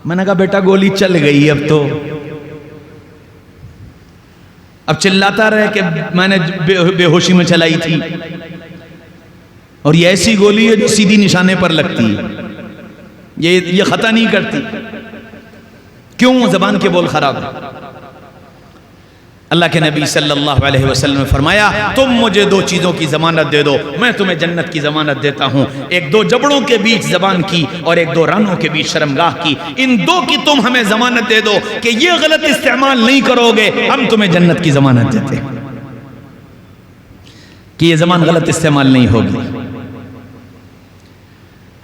میں نے کہا بیٹا گولی چل گئی، اب تو اب چلاتا رہے کہ میں نے بے ہوشی میں چلائی تھی، اور یہ ایسی گولی ہے جو سیدھی نشانے پر لگتی ہے، یہ خطا نہیں کرتی۔ کیوں؟ زبان کے بول خراب ہے۔ اللہ کے نبی صلی اللہ علیہ وسلم نے فرمایا تم مجھے 2 چیزوں کی ضمانت دے دو، میں تمہیں جنت کی ضمانت دیتا ہوں، ایک 2 جبڑوں کے بیچ زبان کی اور ایک 2 رانوں کے بیچ شرمگاہ کی، ان 2 کی تم ہمیں ضمانت دے دو کہ یہ غلط استعمال نہیں کرو گے، ہم تمہیں جنت کی ضمانت دیتے ہیں کہ یہ زبان غلط استعمال نہیں ہوگی۔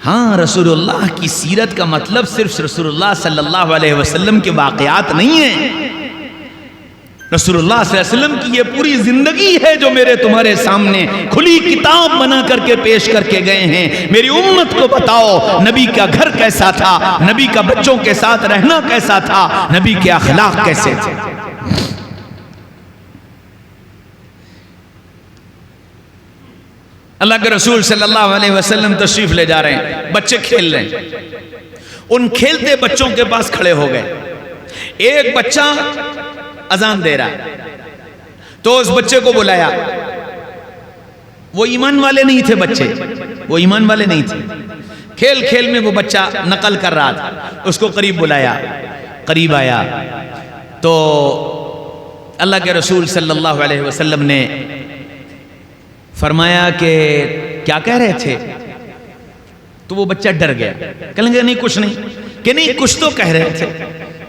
ہاں، رسول اللہ کی سیرت کا مطلب صرف رسول اللہ صلی اللہ علیہ وسلم کے واقعات نہیں ہیں، رسول اللہ صلی اللہ علیہ وسلم کی یہ پوری زندگی ہے جو میرے تمہارے سامنے کھلی کتاب بنا کر کے پیش کر کے گئے ہیں۔ میری امت کو بتاؤ نبی کا گھر کیسا تھا، نبی کا بچوں کے ساتھ رہنا کیسا تھا، نبی کے اخلاق کیسے تھے۔ اللہ کے رسول صلی اللہ علیہ وسلم تشریف لے جا رہے ہیں، بچے کھیل رہے ہیں، ان کھیلتے بچوں کے پاس کھڑے ہو گئے۔ ایک بچہ اذان دے رہا ہے تو اس بچے کو بلایا، وہ ایمان والے نہیں تھے، بچے وہ ایمان والے نہیں تھے، کھیل کھیل میں وہ بچہ نقل کر رہا تھا، اس کو قریب بلایا، قریب آیا تو اللہ کے رسول صلی اللہ علیہ وسلم نے فرمایا کہ کیا کہہ رہے تھے؟ تو وہ بچہ ڈر گیا، کہنے لگا نہیں کچھ نہیں، کہ نہیں کچھ تو کہہ رہے تھے،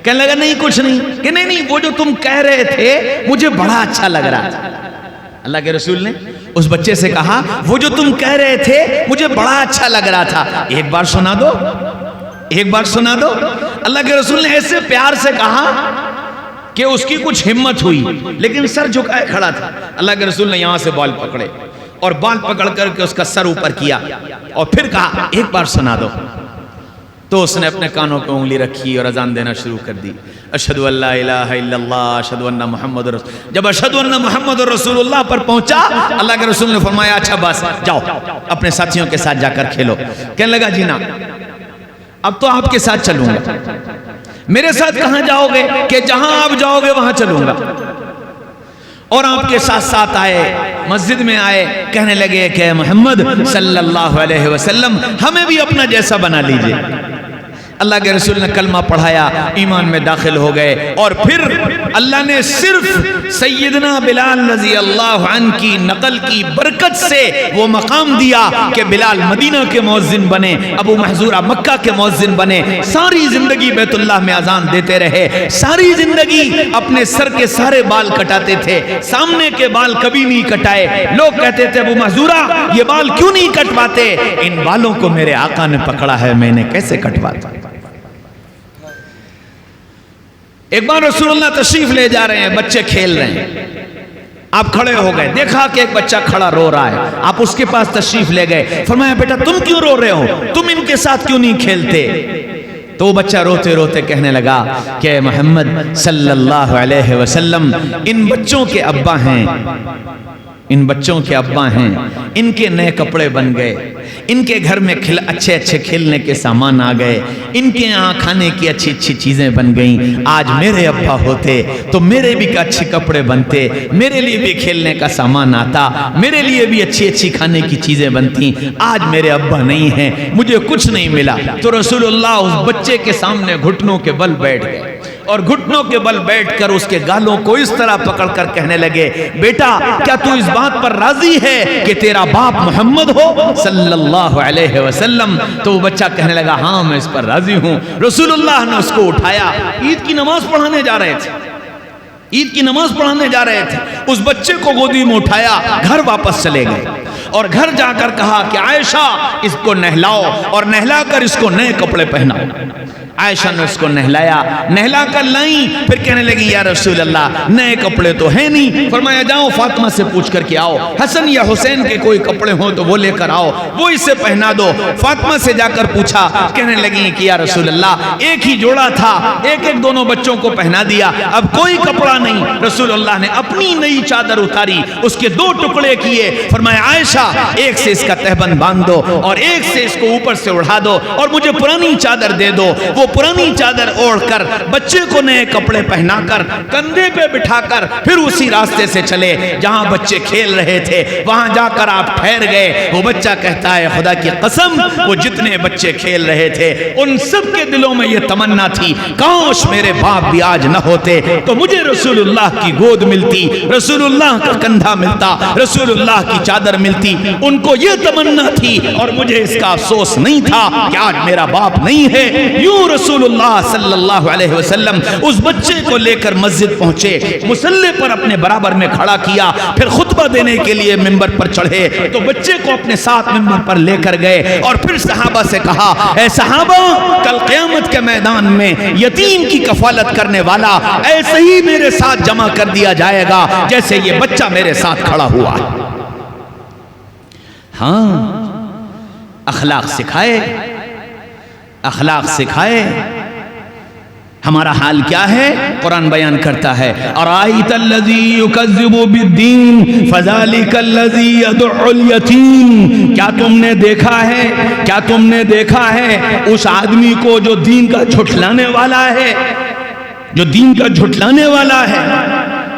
کہنے لگا نہیں کچھ نہیں، کہ نہیں وہ جو تم کہہ رہے تھے مجھے بڑا اچھا لگ رہا تھا۔ اللہ کے رسول نے اس بچے سے کہا وہ جو تم کہہ رہے تھے مجھے بڑا اچھا لگ رہا تھا، ایک بار سنا دو، ایک بار سنا دو۔ اللہ کے رسول نے ایسے پیار سے کہا کہ اس کی کچھ ہمت ہوئی، لیکن سر جھکائے کھڑا تھا۔ اللہ کے رسول نے یہاں سے بال پکڑے اور بال پکڑ کر کے اس کا سر اوپر کیا اور پھر کہا ایک بار سنا دو۔ تو اس نے اپنے کانوں پہ انگلی رکھی اور اذان دینا شروع کر دی، اشہدو ان لا الہ الا اللہ اشہدو ان محمد رسول۔ جب اشہدو ان محمد رسول اللہ پر پہنچا، اللہ کے رسول نے فرمایا اچھا بس جاؤ اپنے ساتھیوں کے ساتھ جا کر کھیلو۔ کہنے لگا جی نا اب تو آپ کے ساتھ چلوں گا۔ میرے ساتھ کہاں جاؤ گے؟ کہ جہاں آپ جاؤ گے وہاں چلوں گا۔ اور آپ کے ساتھ ساتھ آئے، مسجد میں آئے، کہنے لگے کہ محمد صلی اللہ علیہ وسلم ہمیں بھی اپنا جیسا بنا لیجئے۔ اللہ کے رسول نے کلمہ پڑھایا، ایمان میں داخل ہو گئے، اور پھر اللہ نے صرف سیدنا بلال رضی اللہ عنہ کی نقل کی برکت سے وہ مقام دیا کہ بلال مدینہ کے مؤذن بنے، ابو محذورہ مکہ کے مؤذن بنے، ساری زندگی بیت اللہ میں اذان دیتے رہے، ساری زندگی اپنے سر کے سارے بال کٹاتے تھے، سامنے کے بال کبھی نہیں کٹائے۔ لوگ کہتے تھے ابو محذورہ یہ بال کیوں نہیں کٹواتے؟ ان بالوں کو میرے آقا نے پکڑا ہے، میں نے کیسے کٹواتا۔ ایک بار رسول اللہ تشریف لے جا رہے ہیں، بچے کھیل رہے ہیں، آپ کھڑے ہو گئے، دیکھا کہ ایک بچہ کھڑا رو رہا ہے، آپ اس کے پاس تشریف لے گئے، فرمایا بیٹا تم کیوں رو رہے ہو، تم ان کے ساتھ کیوں نہیں کھیلتے؟ تو وہ بچہ روتے روتے کہنے لگا کہ محمد صلی اللہ علیہ وسلم ان بچوں کے ابا ہیں، ان بچوں کے ابا ہیں، ان کے نئے کپڑے بن گئے، ان کے گھر میں اچھے اچھے کھیلنے کے سامان آ گئے، ان کے یہاں کھانے کی اچھی اچھی چیزیں بن گئیں، آج میرے ابا ہوتے تو میرے بھی اچھے کپڑے بنتے، میرے لیے بھی کھیلنے کا سامان آتا، میرے لیے بھی اچھی اچھی کھانے کی چیزیں بنتی، آج میرے ابا نہیں ہیں، مجھے کچھ نہیں ملا۔ تو رسول اللہ اس بچے کے سامنے گھٹنوں کے بل بیٹھ گئے اور گھٹنوں کے بل بیٹھ کر اس کے گالوں کو اس طرح پکڑ کر کہنے لگے بیٹا کیا تو اس بات پر راضی ہے کہ تیرا باپ محمد ہو صلی اللہ علیہ وسلم؟ تو وہ بچہ کہنے لگا ہاں میں اس پر راضی ہوں۔ رسول اللہ نے اس کو اٹھایا، عید کی نماز پڑھانے جا رہے تھے، عید کی نماز پڑھانے جا رہے تھے، اس بچے کو گودی میں اٹھایا، گھر واپس چلے گئے اور گھر جا کر کہا کہ عائشہ اس کو نہلاؤ اور نہلا کر اس کو نئے کپڑے پہناؤ۔ عائشہ نے اس کو نہلایا، نہلا کر لائیں، پھر کہنے لگی یا رسول اللہ نئے کپڑے تو ہیں نہیں، فرمایا جاؤ فاطمہ سے پوچھ کر کے آؤ، حسن یا حسین کے کوئی کپڑے ہوں تو وہ لے کر آؤ، وہ اسے پہنا دو۔ فاطمہ سے جا کر پوچھا، کہنے لگی کہ یا رسول اللہ ایک ہی جوڑا تھا، ایک ایک دونوں بچوں کو پہنا دیا، اب کوئی کپڑا نہیں۔ رسول اللہ نے اپنی نئی چادر اتاری، اس کے دو ٹکڑے کیے، فرمایا عائشہ ایک سے اس کا تہبند باندھ دو اور ایک سے اس کو اوپر سے اڑا دو اور مجھے پرانی چادر دے دو۔ وہ پرانی چادر اوڑھ کر بچے کو نئے کپڑے پہنا کر کندھے پہ بٹھا کر پھر اسی راستے سے چلے جہاں بچے کھیل رہے تھے، وہاں جا کر آپ ٹھہر گئے۔ وہ بچہ کہتا ہے خدا کی قسم وہ جتنے بچے کھیل رہے تھے ان سب کے دلوں میں یہ تمنا تھی کاش میرے باپ بھی آج نہ ہوتے تو مجھے رسول اللہ کی گود ملتی، رسول اللہ کا کندھا ملتا، رسول اللہ کی چادر ملتی۔ ان کو یہ تمنا تھی اور مجھے اس کا افسوس نہیں تھا کہ آج میرا باپ نہیں ہے۔ یوں رسول اللہ صلی اللہ علیہ وسلم اس بچے کو لے کر مسجد پہنچے، مصلی پر اپنے برابر میں کھڑا کیا، پھر خطبہ دینے کے لیے منبر پر چڑھے تو بچے کو اپنے ساتھ منبر پر لے کر گئے اور پھر صحابہ سے کہا اے صحابہ کل قیامت کے میدان میں یتیم کی کفالت کرنے والا ایسے ہی میرے ساتھ جمع کر دیا جائے گا جیسے یہ بچہ میرے ساتھ کھڑا ہوا ہے۔ ہاں اخلاق سکھائے، اخلاق سکھائے۔ ہمارا حال کیا ہے؟ قرآن بیان کرتا ہے ارائیت الذی یکذب بالدین فذالک الذی یدع الیتیم۔ کیا تم نے دیکھا ہے، کیا تم نے دیکھا ہے اس آدمی کو جو دین کا جھٹلانے والا ہے، جو دین کا جھٹلانے والا ہے؟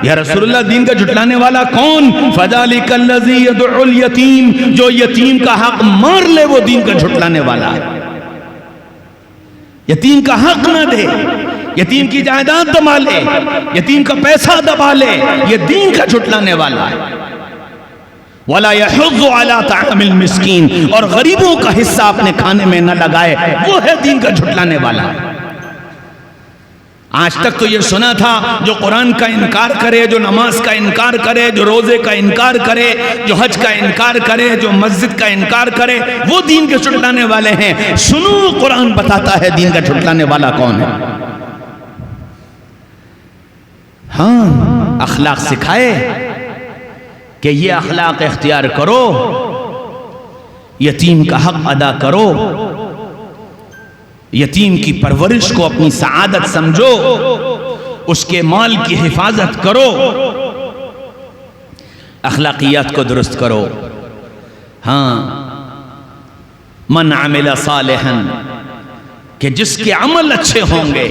یا رسول اللہ دین کا جھٹلانے والا کون؟ فذالک الذی یدع الیتیم، جو یتیم کا حق مار لے وہ دین کا جھٹلانے والا ہے۔ یتیم کا حق نہ دے، یتیم کی جائیداد دبا لے، یتیم کا پیسہ دبا لے، یہ دین کا جھٹلانے والا ہے۔ وَلَا يَحُضُّ عَلَىٰ طَعَامِ الْمِسْكِينِ، اور غریبوں کا حصہ اپنے کھانے میں نہ لگائے، وہ ہے دین کا جھٹلانے والا۔ آج تک تو یہ سنا تھا جو قرآن کا انکار کرے، جو نماز کا انکار کرے، جو روزے کا انکار کرے، جو حج کا انکار کرے، جو مسجد کا انکار کرے، وہ دین کے جھٹلانے والے ہیں۔ سنو، قرآن بتاتا ہے دین کا جھٹلانے والا کون ہے۔ ہاں، اخلاق سکھائے کہ یہ اخلاق اختیار کرو، یتیم کا حق ادا کرو، یتیم کی پرورش کو اپنی سعادت سمجھو، اس کے مال کی حفاظت کرو، اخلاقیات کو درست کرو۔ ہاں، من عمل صالحا، کہ جس کے عمل اچھے ہوں گے،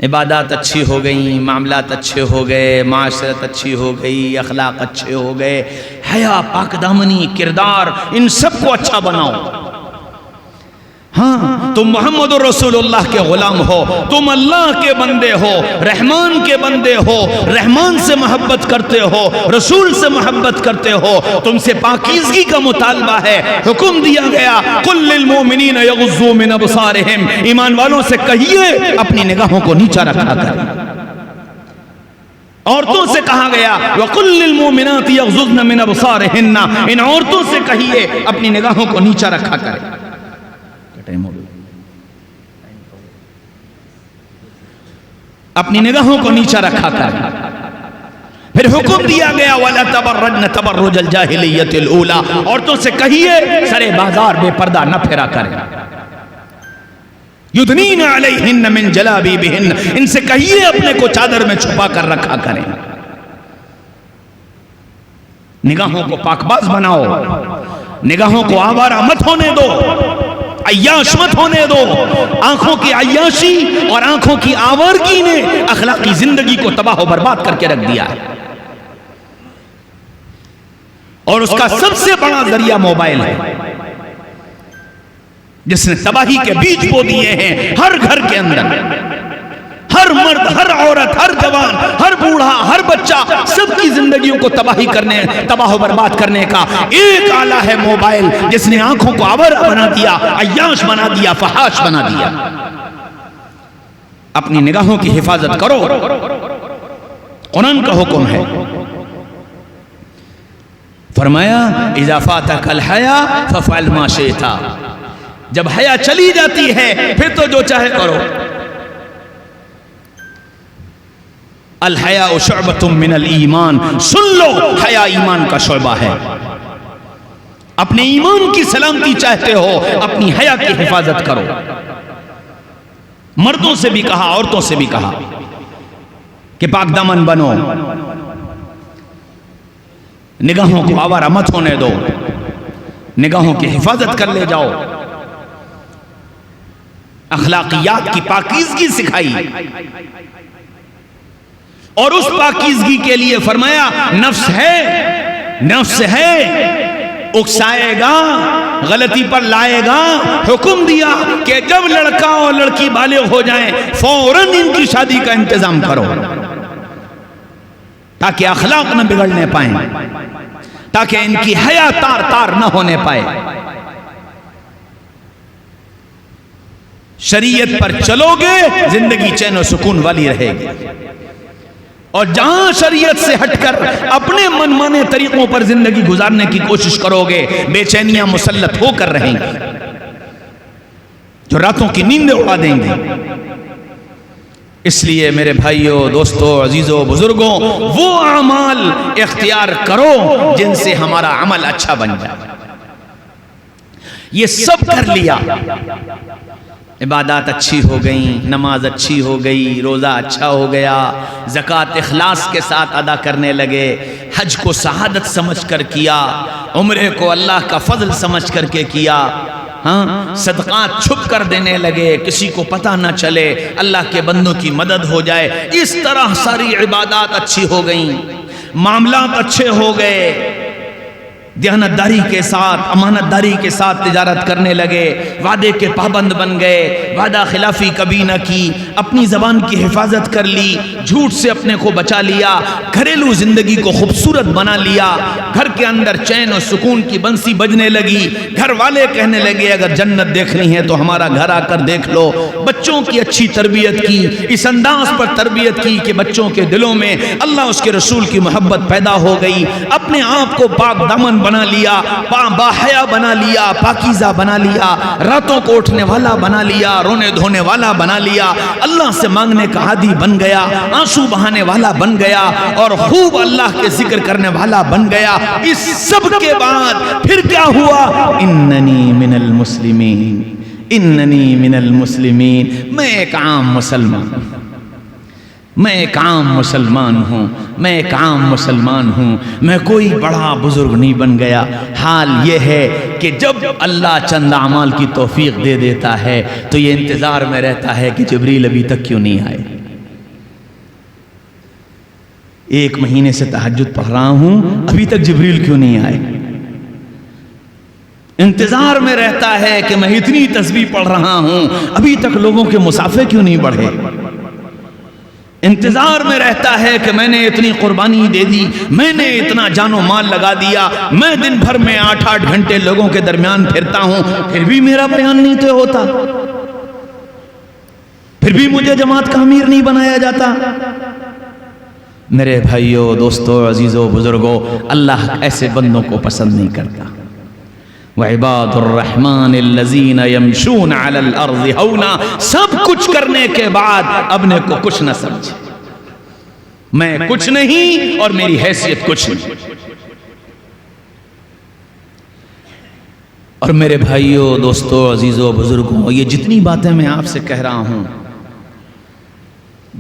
عبادات اچھی ہو گئیں، معاملات اچھے ہو گئے، معاشرت اچھی ہو گئی، اخلاق اچھے ہو گئے، حیا، پاک دامنی، کردار، ان سب کو اچھا بناؤ۔ ہاں، تم محمد رسول اللہ کے غلام ہو، تم اللہ کے بندے ہو، رحمان کے بندے ہو، رحمان سے محبت کرتے ہو، رسول سے محبت کرتے ہو، تم سے پاکیزگی کا مطالبہ ہے۔ حکم دیا گیا، قل للمؤمنین یغضوا من ابصارہم، ایمان والوں سے کہیے اپنی نگاہوں کو نیچا رکھا کریں۔ عورتوں سے کہا گیا، وَقُلْ لِلْمُؤْمِنَاتِ يَغْضُضْنَ مِنْ أَبْصَارِهِنَّ، ان عورتوں سے کہیے اپنی نگاہوں کو نیچا رکھا کریں۔ اپنی نگاہوں کو نیچا رکھا کریں۔ پھر حکم دیا گیا، وَلَا تَبَرَّجْنَ تَبَرُّجَ الْجَاهِلِيَّةِ الْأُولَى، عورتوں سے کہیے سرے بازار بے پردہ نہ پھرا کریں۔ یدنین علیہن من جلابیبہن، ان سے کہیے اپنے کو چادر میں چھپا کر رکھا کریں۔ نگاہوں کو پاک باز بناؤ، نگاہوں کو آوارہ مت ہونے دو، عیاش مت ہونے دو۔ آنکھوں کی عیاشی اور آنکھوں کی آوارگی نے اخلاقی زندگی کو تباہ و برباد کر کے رکھ دیا ہے، اور اس کا سب سے بڑا ذریعہ موبائل ہے، جس نے تباہی کے بیج بو دیے ہیں ہر گھر کے اندر۔ ہر مرد، ہر عورت، ہر جوان، ہر بوڑھا، ہر بچہ، سب کی زندگیوں کو تباہ و برباد کرنے کا ایک آلہ ہے موبائل، جس نے آنکھوں کو آورہ بنا دیا، عیاش بنا دیا، فحاش بنا دیا۔ اپنی نگاہوں کی حفاظت کرو، قرآن کا حکم ہے۔ فرمایا، اذا فاتک الحیا ففعل ما شئت، جب حیا چلی جاتی ہے پھر تو جو چاہے کرو۔ الحیاء شعبۃ من الایمان، سن لو، حیا ایمان کا شعبہ ہے۔ اپنے ایمان کی سلامتی چاہتے ہو، اپنی حیا کی حفاظت کرو۔ مردوں سے بھی کہا، عورتوں سے بھی کہا کہ پاک دامن بنو، نگاہوں کو آوارہ مت ہونے دو، نگاہوں کی حفاظت کر لے جاؤ، اخلاقیات کی پاکیزگی سکھائی، اور اس پاکیزگی کے لیے فرمایا نفس ہے اکسائے گا، غلطی پر لائے گا۔ حکم دیا کہ جب لڑکا اور لڑکی بالغ ہو جائیں فوراً ان کی شادی کا انتظام کرو، تاکہ اخلاق نہ بگڑنے پائیں، تاکہ ان کی حیا تار تار نہ ہونے پائے۔ شریعت پر چلو گے زندگی چین و سکون والی رہے گی، اور جہاں شریعت سے ہٹ کر اپنے من مانے طریقوں پر زندگی گزارنے کی کوشش کرو گے، بے چینیاں مسلط ہو کر رہیں گی، جو راتوں کی نیندیں اڑا دیں گے۔ اس لیے میرے بھائیوں، دوستوں، عزیزوں، بزرگوں، وہ اعمال اختیار کرو جن سے ہمارا عمل اچھا بن جائے۔ یہ سب کر لیا، عبادات اچھی ہو گئیں، نماز اچھی ہو گئی، روزہ اچھا ہو گیا، زکوٰۃ اخلاص کے ساتھ ادا کرنے لگے، حج کو سعادت سمجھ کر کیا، عمرے کو اللہ کا فضل سمجھ کر کے کیا، ہاں، صدقات چھپ کر دینے لگے، کسی کو پتہ نہ چلے، اللہ کے بندوں کی مدد ہو جائے۔ اس طرح ساری عبادات اچھی ہو گئیں، معاملات اچھے ہو گئے، دیانتداری کے ساتھ، امانت داری کے ساتھ تجارت کرنے لگے، وعدے کے پابند بن گئے، وعدہ خلافی کبھی نہ کی، اپنی زبان کی حفاظت کر لی، جھوٹ سے اپنے کو بچا لیا، گھریلو زندگی کو خوبصورت بنا لیا، گھر کے اندر چین اور سکون کی بنسی بجنے لگی، گھر والے کہنے لگے اگر جنت دیکھنی ہے تو ہمارا گھر آ کر دیکھ لو، بچوں کی اچھی تربیت کی، اس انداز پر تربیت کی کہ بچوں کے دلوں میں اللہ اس کے رسول کی محبت پیدا ہو گئی، اپنے آپ کو پاک دامن بنا لیا، باحیا بنا لیا، پاکیزہ بنا لیا، راتوں کو اٹھنے والا بنا لیا، رونے دھونے والا بنا لیا، اللہ سے مانگنے کا عادی بن گیا، آنسو بہانے والا بن گیا، اور خوب اللہ کے ذکر کرنے والا بن گیا۔ اس سب کے بعد پھر کیا ہوا؟ اننی من المسلمین، اننی من المسلمین، میں ایک عام مسلمان، میں ایک عام مسلمان ہوں، میں ایک عام مسلمان ہوں، میں کوئی بڑا بزرگ نہیں بن گیا۔ حال یہ ہے کہ جب اللہ چند اعمال کی توفیق دے دیتا ہے تو یہ انتظار میں رہتا ہے کہ جبریل ابھی تک کیوں نہیں آئے، 1 مہینے سے تہجد پڑھ رہا ہوں ابھی تک جبریل کیوں نہیں آئے، انتظار میں رہتا ہے کہ میں اتنی تسبیح پڑھ رہا ہوں ابھی تک لوگوں کے مسافے کیوں نہیں بڑھے، انتظار میں رہتا ہے کہ میں نے اتنی قربانی دے دی، میں نے اتنا جان و مال لگا دیا، میں دن بھر میں 8-8 گھنٹے لوگوں کے درمیان پھرتا ہوں، پھر بھی میرا بیان نہیں طے ہوتا، پھر بھی مجھے جماعت کا امیر نہیں بنایا جاتا۔ میرے بھائیو، دوستو، عزیزو، بزرگو، اللہ ایسے بندوں کو پسند نہیں کرتا۔ وعباد الرحمن الذین یمشون علی الارض ہونا، سب کچھ کرنے کے بعد اپنے کو کچھ نہ سمجھے، میں کچھ نہیں اور میری حیثیت کچھ نہیں۔ اور میرے بھائیو، دوستو، عزیزو، بزرگوں، یہ جتنی باتیں میں آپ سے کہہ رہا ہوں،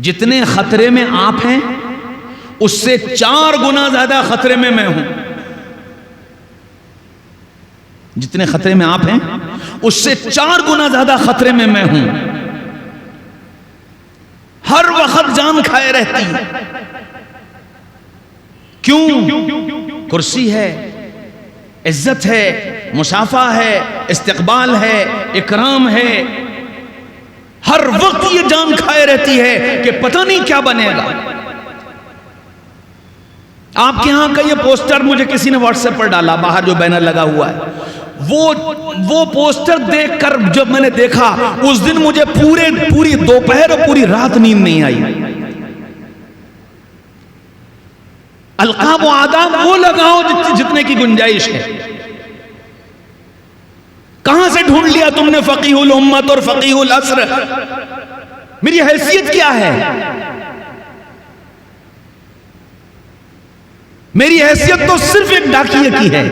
جتنے خطرے میں آپ ہیں اس سے 4 گنا زیادہ خطرے میں میں ہوں، جتنے خطرے میں آپ ہیں اس سے 4 گنا زیادہ خطرے میں میں ہوں، ہر وقت جان کھائے رہتی ہے۔ کیوں؟ کرسی ہے، عزت ہے، مصافحہ ہے، استقبال ہے، اکرام ہے، ہر وقت یہ جان کھائے رہتی ہے کہ پتہ نہیں کیا بنے گا۔ آپ کے ہاں کا یہ پوسٹر مجھے کسی نے واٹس ایپ پر ڈالا، باہر جو بینر لگا ہوا ہے، وہ پوسٹر دیکھ کر جب میں نے دیکھا اس دن مجھے پوری دوپہر اور پوری رات نیند نہیں آئی۔ القاب و آداب وہ لگاؤ جتنے کی گنجائش ہے۔ کہاں سے ڈھونڈ لیا تم نے فقیہ الامت اور فقیہ العصر؟ میری حیثیت کیا ہے؟ میری حیثیت تو صرف ایک ڈاکیے کی ہے،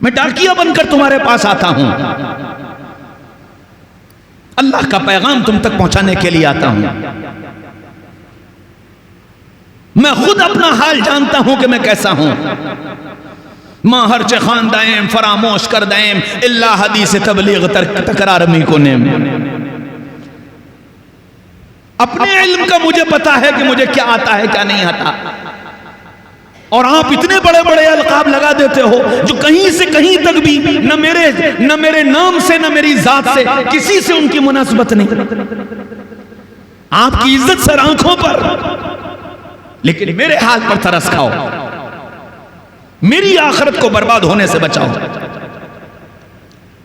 میں ڈاکیہ بن کر تمہارے پاس آتا ہوں، اللہ کا پیغام تم تک پہنچانے کے لیے آتا ہوں۔ میں خود اپنا حال جانتا ہوں کہ میں کیسا ہوں۔ ماں ہرچہ خواندائیں فراموش کر دائیں اللہ حدیث تبلیغ تکرار می کو نیم۔ اپنے علم کا مجھے پتا ہے کہ مجھے کیا آتا ہے کیا نہیں آتا، اور آپ اتنے بڑے بڑے القاب لگا دیتے ہو جو کہیں سے کہیں تک بھی نہ میرے نام سے نہ میری ذات سے کسی سے ان کی مناسبت نہیں، آپ کی عزت سر آنکھوں پر، لیکن میرے حال پر ترس کھاؤ، میری آخرت کو برباد ہونے سے بچاؤ۔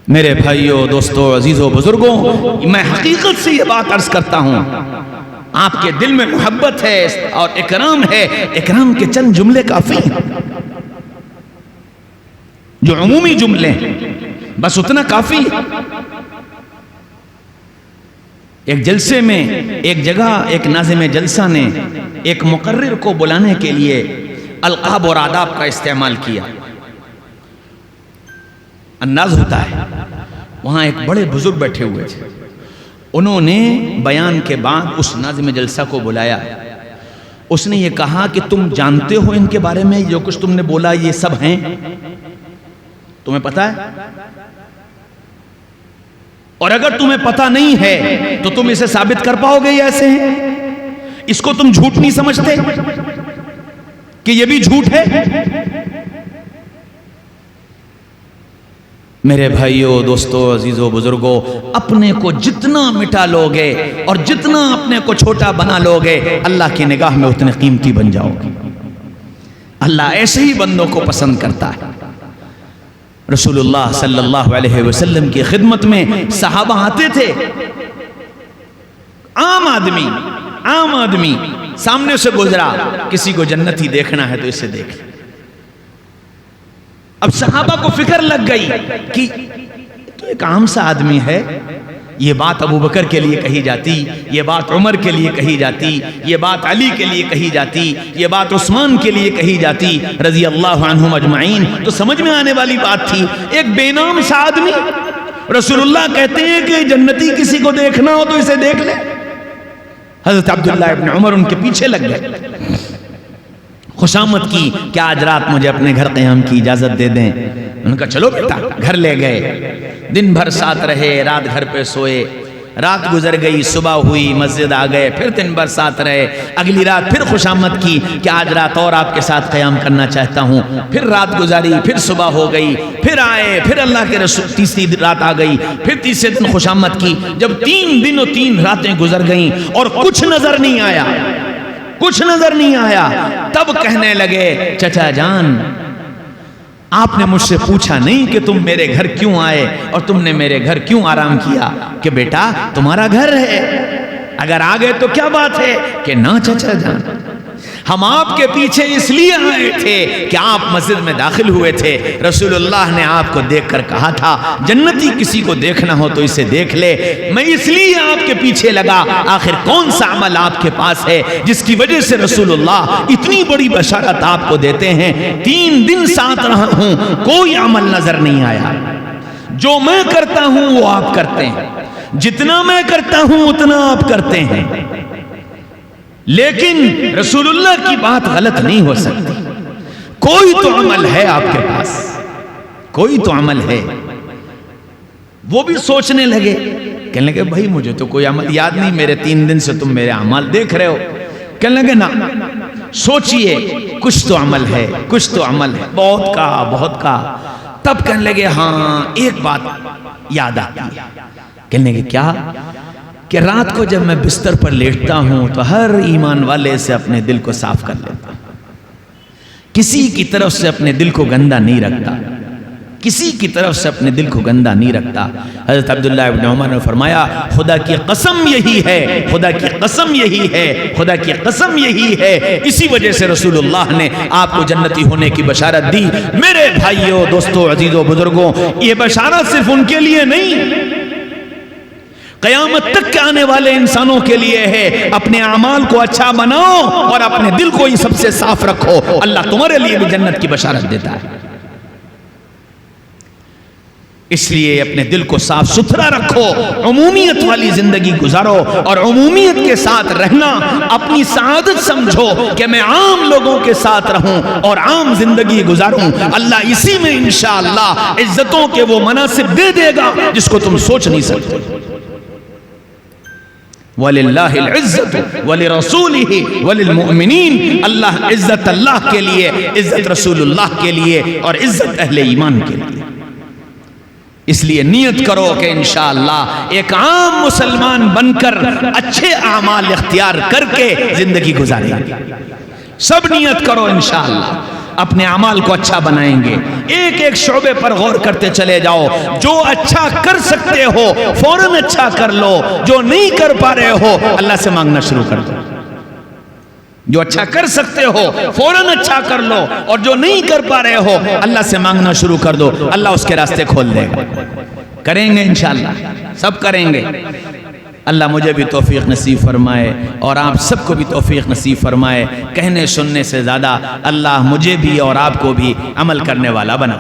میرے بھائیو، دوستو، عزیزو، بزرگوں، میں حقیقت سے یہ بات عرض کرتا ہوں، آپ کے دل میں محبت ہے اور اکرام ہے، اکرام کے چند جملے کافی ہیں، جو عمومی جملے ہیں بس اتنا کافی ہے۔ ایک جلسے میں ایک جگہ ایک ناظم جلسہ نے ایک مقرر کو بلانے کے لیے القاب اور آداب کا استعمال کیا۔ انداز ہوتا ہے وہاں ایک بڑے بزرگ بیٹھے ہوئے تھے، انہوں نے بیان کے بعد اس ناظم جلسہ کو بلایا، اس نے یہ کہا کہ تم جانتے ہو ان کے بارے میں جو کچھ تم نے بولا یہ سب ہیں، تمہیں پتا ہے؟ اور اگر تمہیں پتا نہیں ہے تو تم اسے ثابت کر پاؤ گے یہ ایسے ہیں؟ اس کو تم جھوٹ نہیں سمجھتے کہ یہ بھی جھوٹ ہے؟ میرے بھائیوں، دوستوں، عزیزوں، بزرگوں، اپنے کو جتنا مٹا لوگے اور جتنا اپنے کو چھوٹا بنا لوگے، اللہ کی نگاہ میں اتنے قیمتی بن جاؤ گے۔ اللہ ایسے ہی بندوں کو پسند کرتا ہے۔ رسول اللہ صلی اللہ علیہ وسلم کی خدمت میں صحابہ آتے تھے، عام آدمی سامنے سے گزرا، کسی کو جنتی دیکھنا ہے تو اسے دیکھ لے۔ اب صحابہ کو فکر لگ گئی کہ تو ایک عام سا آدمی ہے، یہ بات ابو بکر کے لیے کہی جاتی، یہ بات عمر کے لیے کہی جاتی، یہ بات علی کے لیے کہی جاتی، یہ بات عثمان کے لیے کہی جاتی رضی اللہ عنہم اجمعین، تو سمجھ میں آنے والی بات تھی۔ ایک بے نام سا آدمی، رسول اللہ کہتے ہیں کہ جنتی کسی کو دیکھنا ہو تو اسے دیکھ لے۔ حضرت عبداللہ ابن عمر ان کے پیچھے لگ گئے، خوشامد کی کہ آج رات مجھے اپنے گھر قیام کی اجازت دے دیں۔ ان کا چلو بیٹا، گھر لے گئے، دن بھر ساتھ رہے، رات گھر پہ سوئے، رات گزر گئی، صبح ہوئی، مسجد آ گئے، پھر دن بھر ساتھ رہے، اگلی رات پھر خوشامد کی کہ آج رات اور آپ کے ساتھ قیام کرنا چاہتا ہوں، پھر رات گزاری، پھر صبح ہو گئی، پھر آئے، پھر اللہ کے رسول، تیسری رات آ گئی، پھر تیسرے دن خوشامد کی۔ جب 3 دن اور 3 راتیں گزر گئیں اور کچھ نظر نہیں آیا، تب کہنے لگے چچا جان، آپ نے مجھ سے پوچھا نہیں کہ تم میرے گھر کیوں آئے اور تم نے میرے گھر کیوں آرام کیا؟ کہ بیٹا تمہارا گھر ہے، اگر آ گئے تو کیا بات ہے؟ کہ نہ چچا جان، ہم آپ کے پیچھے اس لیے آئے تھے کہ آپ مسجد میں داخل ہوئے تھے، رسول اللہ نے آپ کو دیکھ کر کہا تھا جنتی کسی کو دیکھنا ہو تو اسے دیکھ لے، میں اس لیے آپ کے پیچھے لگا۔ آخر کون سا عمل آپ کے پاس ہے جس کی وجہ سے رسول اللہ اتنی بڑی بشارت آپ کو دیتے ہیں؟ 3 دن ساتھ رہا ہوں، کوئی عمل نظر نہیں آیا، جو میں کرتا ہوں وہ آپ کرتے ہیں، جتنا میں کرتا ہوں اتنا آپ کرتے ہیں، لیکن رسول اللہ کی بات غلط نہیں ہو سکتی، کوئی تو عمل ہے آپ کے پاس، کوئی تو عمل ہے۔ وہ بھی سوچنے لگے، کہنے لگے بھائی مجھے تو کوئی عمل یاد نہیں، میرے 3 دن سے تم میرے اعمال دیکھ رہے ہو۔ کہنے لگے نا، سوچئے کچھ تو عمل ہے، کچھ تو عمل ہے، بہت کہا۔ تب کہنے لگے ہاں ایک بات یاد آتی ہے۔ کہنے لگے کیا؟ کہ رات کو جب میں بستر پر لیٹتا ہوں تو ہر ایمان والے سے اپنے دل کو صاف کر لیتا ہوں، کسی کی طرف سے اپنے دل کو گندا نہیں رکھتا، کسی کی طرف سے اپنے دل کو گندا نہیں رکھتا۔ حضرت عبداللہ ابن عمر نے فرمایا خدا کی قسم یہی ہے، خدا کی قسم یہی ہے، خدا کی قسم یہی ہے، اسی وجہ سے رسول اللہ نے آپ کو جنتی ہونے کی بشارت دی۔ میرے بھائیوں، دوستوں، عزیزوں، بزرگوں، یہ بشارت صرف ان کے لیے نہیں، قیامت تک کے آنے والے انسانوں کے لیے ہے۔ اپنے اعمال کو اچھا بناؤ اور اپنے دل کو ہی سب سے صاف رکھو، اللہ تمہارے لیے بھی جنت کی بشارت دیتا ہے۔ اس لیے اپنے دل کو صاف ستھرا رکھو، عمومیت والی زندگی گزارو، اور عمومیت کے ساتھ رہنا اپنی سعادت سمجھو کہ میں عام لوگوں کے ساتھ رہوں اور عام زندگی گزاروں۔ اللہ اسی میں انشاءاللہ عزتوں کے وہ مناصب دے دے گا جس کو تم سوچ نہیں سکتے۔ وَلِلَّهِ الْعِزَّةُ وَلِرَسُولِهِ وَلِلْمُؤْمِنِينَ، اللہ عزت اللہ کے لیے، عزت رسول اللہ کے لیے، اور عزت اہل ایمان کے لیے۔ اس لیے نیت کرو کہ انشاءاللہ ایک عام مسلمان بن کر اچھے اعمال اختیار کر کے زندگی گزاریں گے۔ سب نیت کرو انشاءاللہ، اپنے اعمال کو اچھا بنائیں گے۔ ایک ایک شعبے پر غور کرتے چلے جاؤ، جو اچھا کر سکتے ہو فوراً اچھا کر لو، جو نہیں کر پا رہے ہو اللہ سے مانگنا شروع کر دو۔ جو اچھا کر سکتے ہو فوراً اچھا کر لو، اور جو نہیں کر پا رہے ہو اللہ سے مانگنا شروع کر دو، اللہ اس کے راستے کھول دے گا۔ کریں گے انشاءاللہ، سب کریں گے۔ اللہ مجھے بھی توفیق نصیب فرمائے اور آپ سب کو بھی توفیق نصیب فرمائے۔ کہنے سننے سے زیادہ اللہ مجھے بھی اور آپ کو بھی عمل کرنے والا بنا۔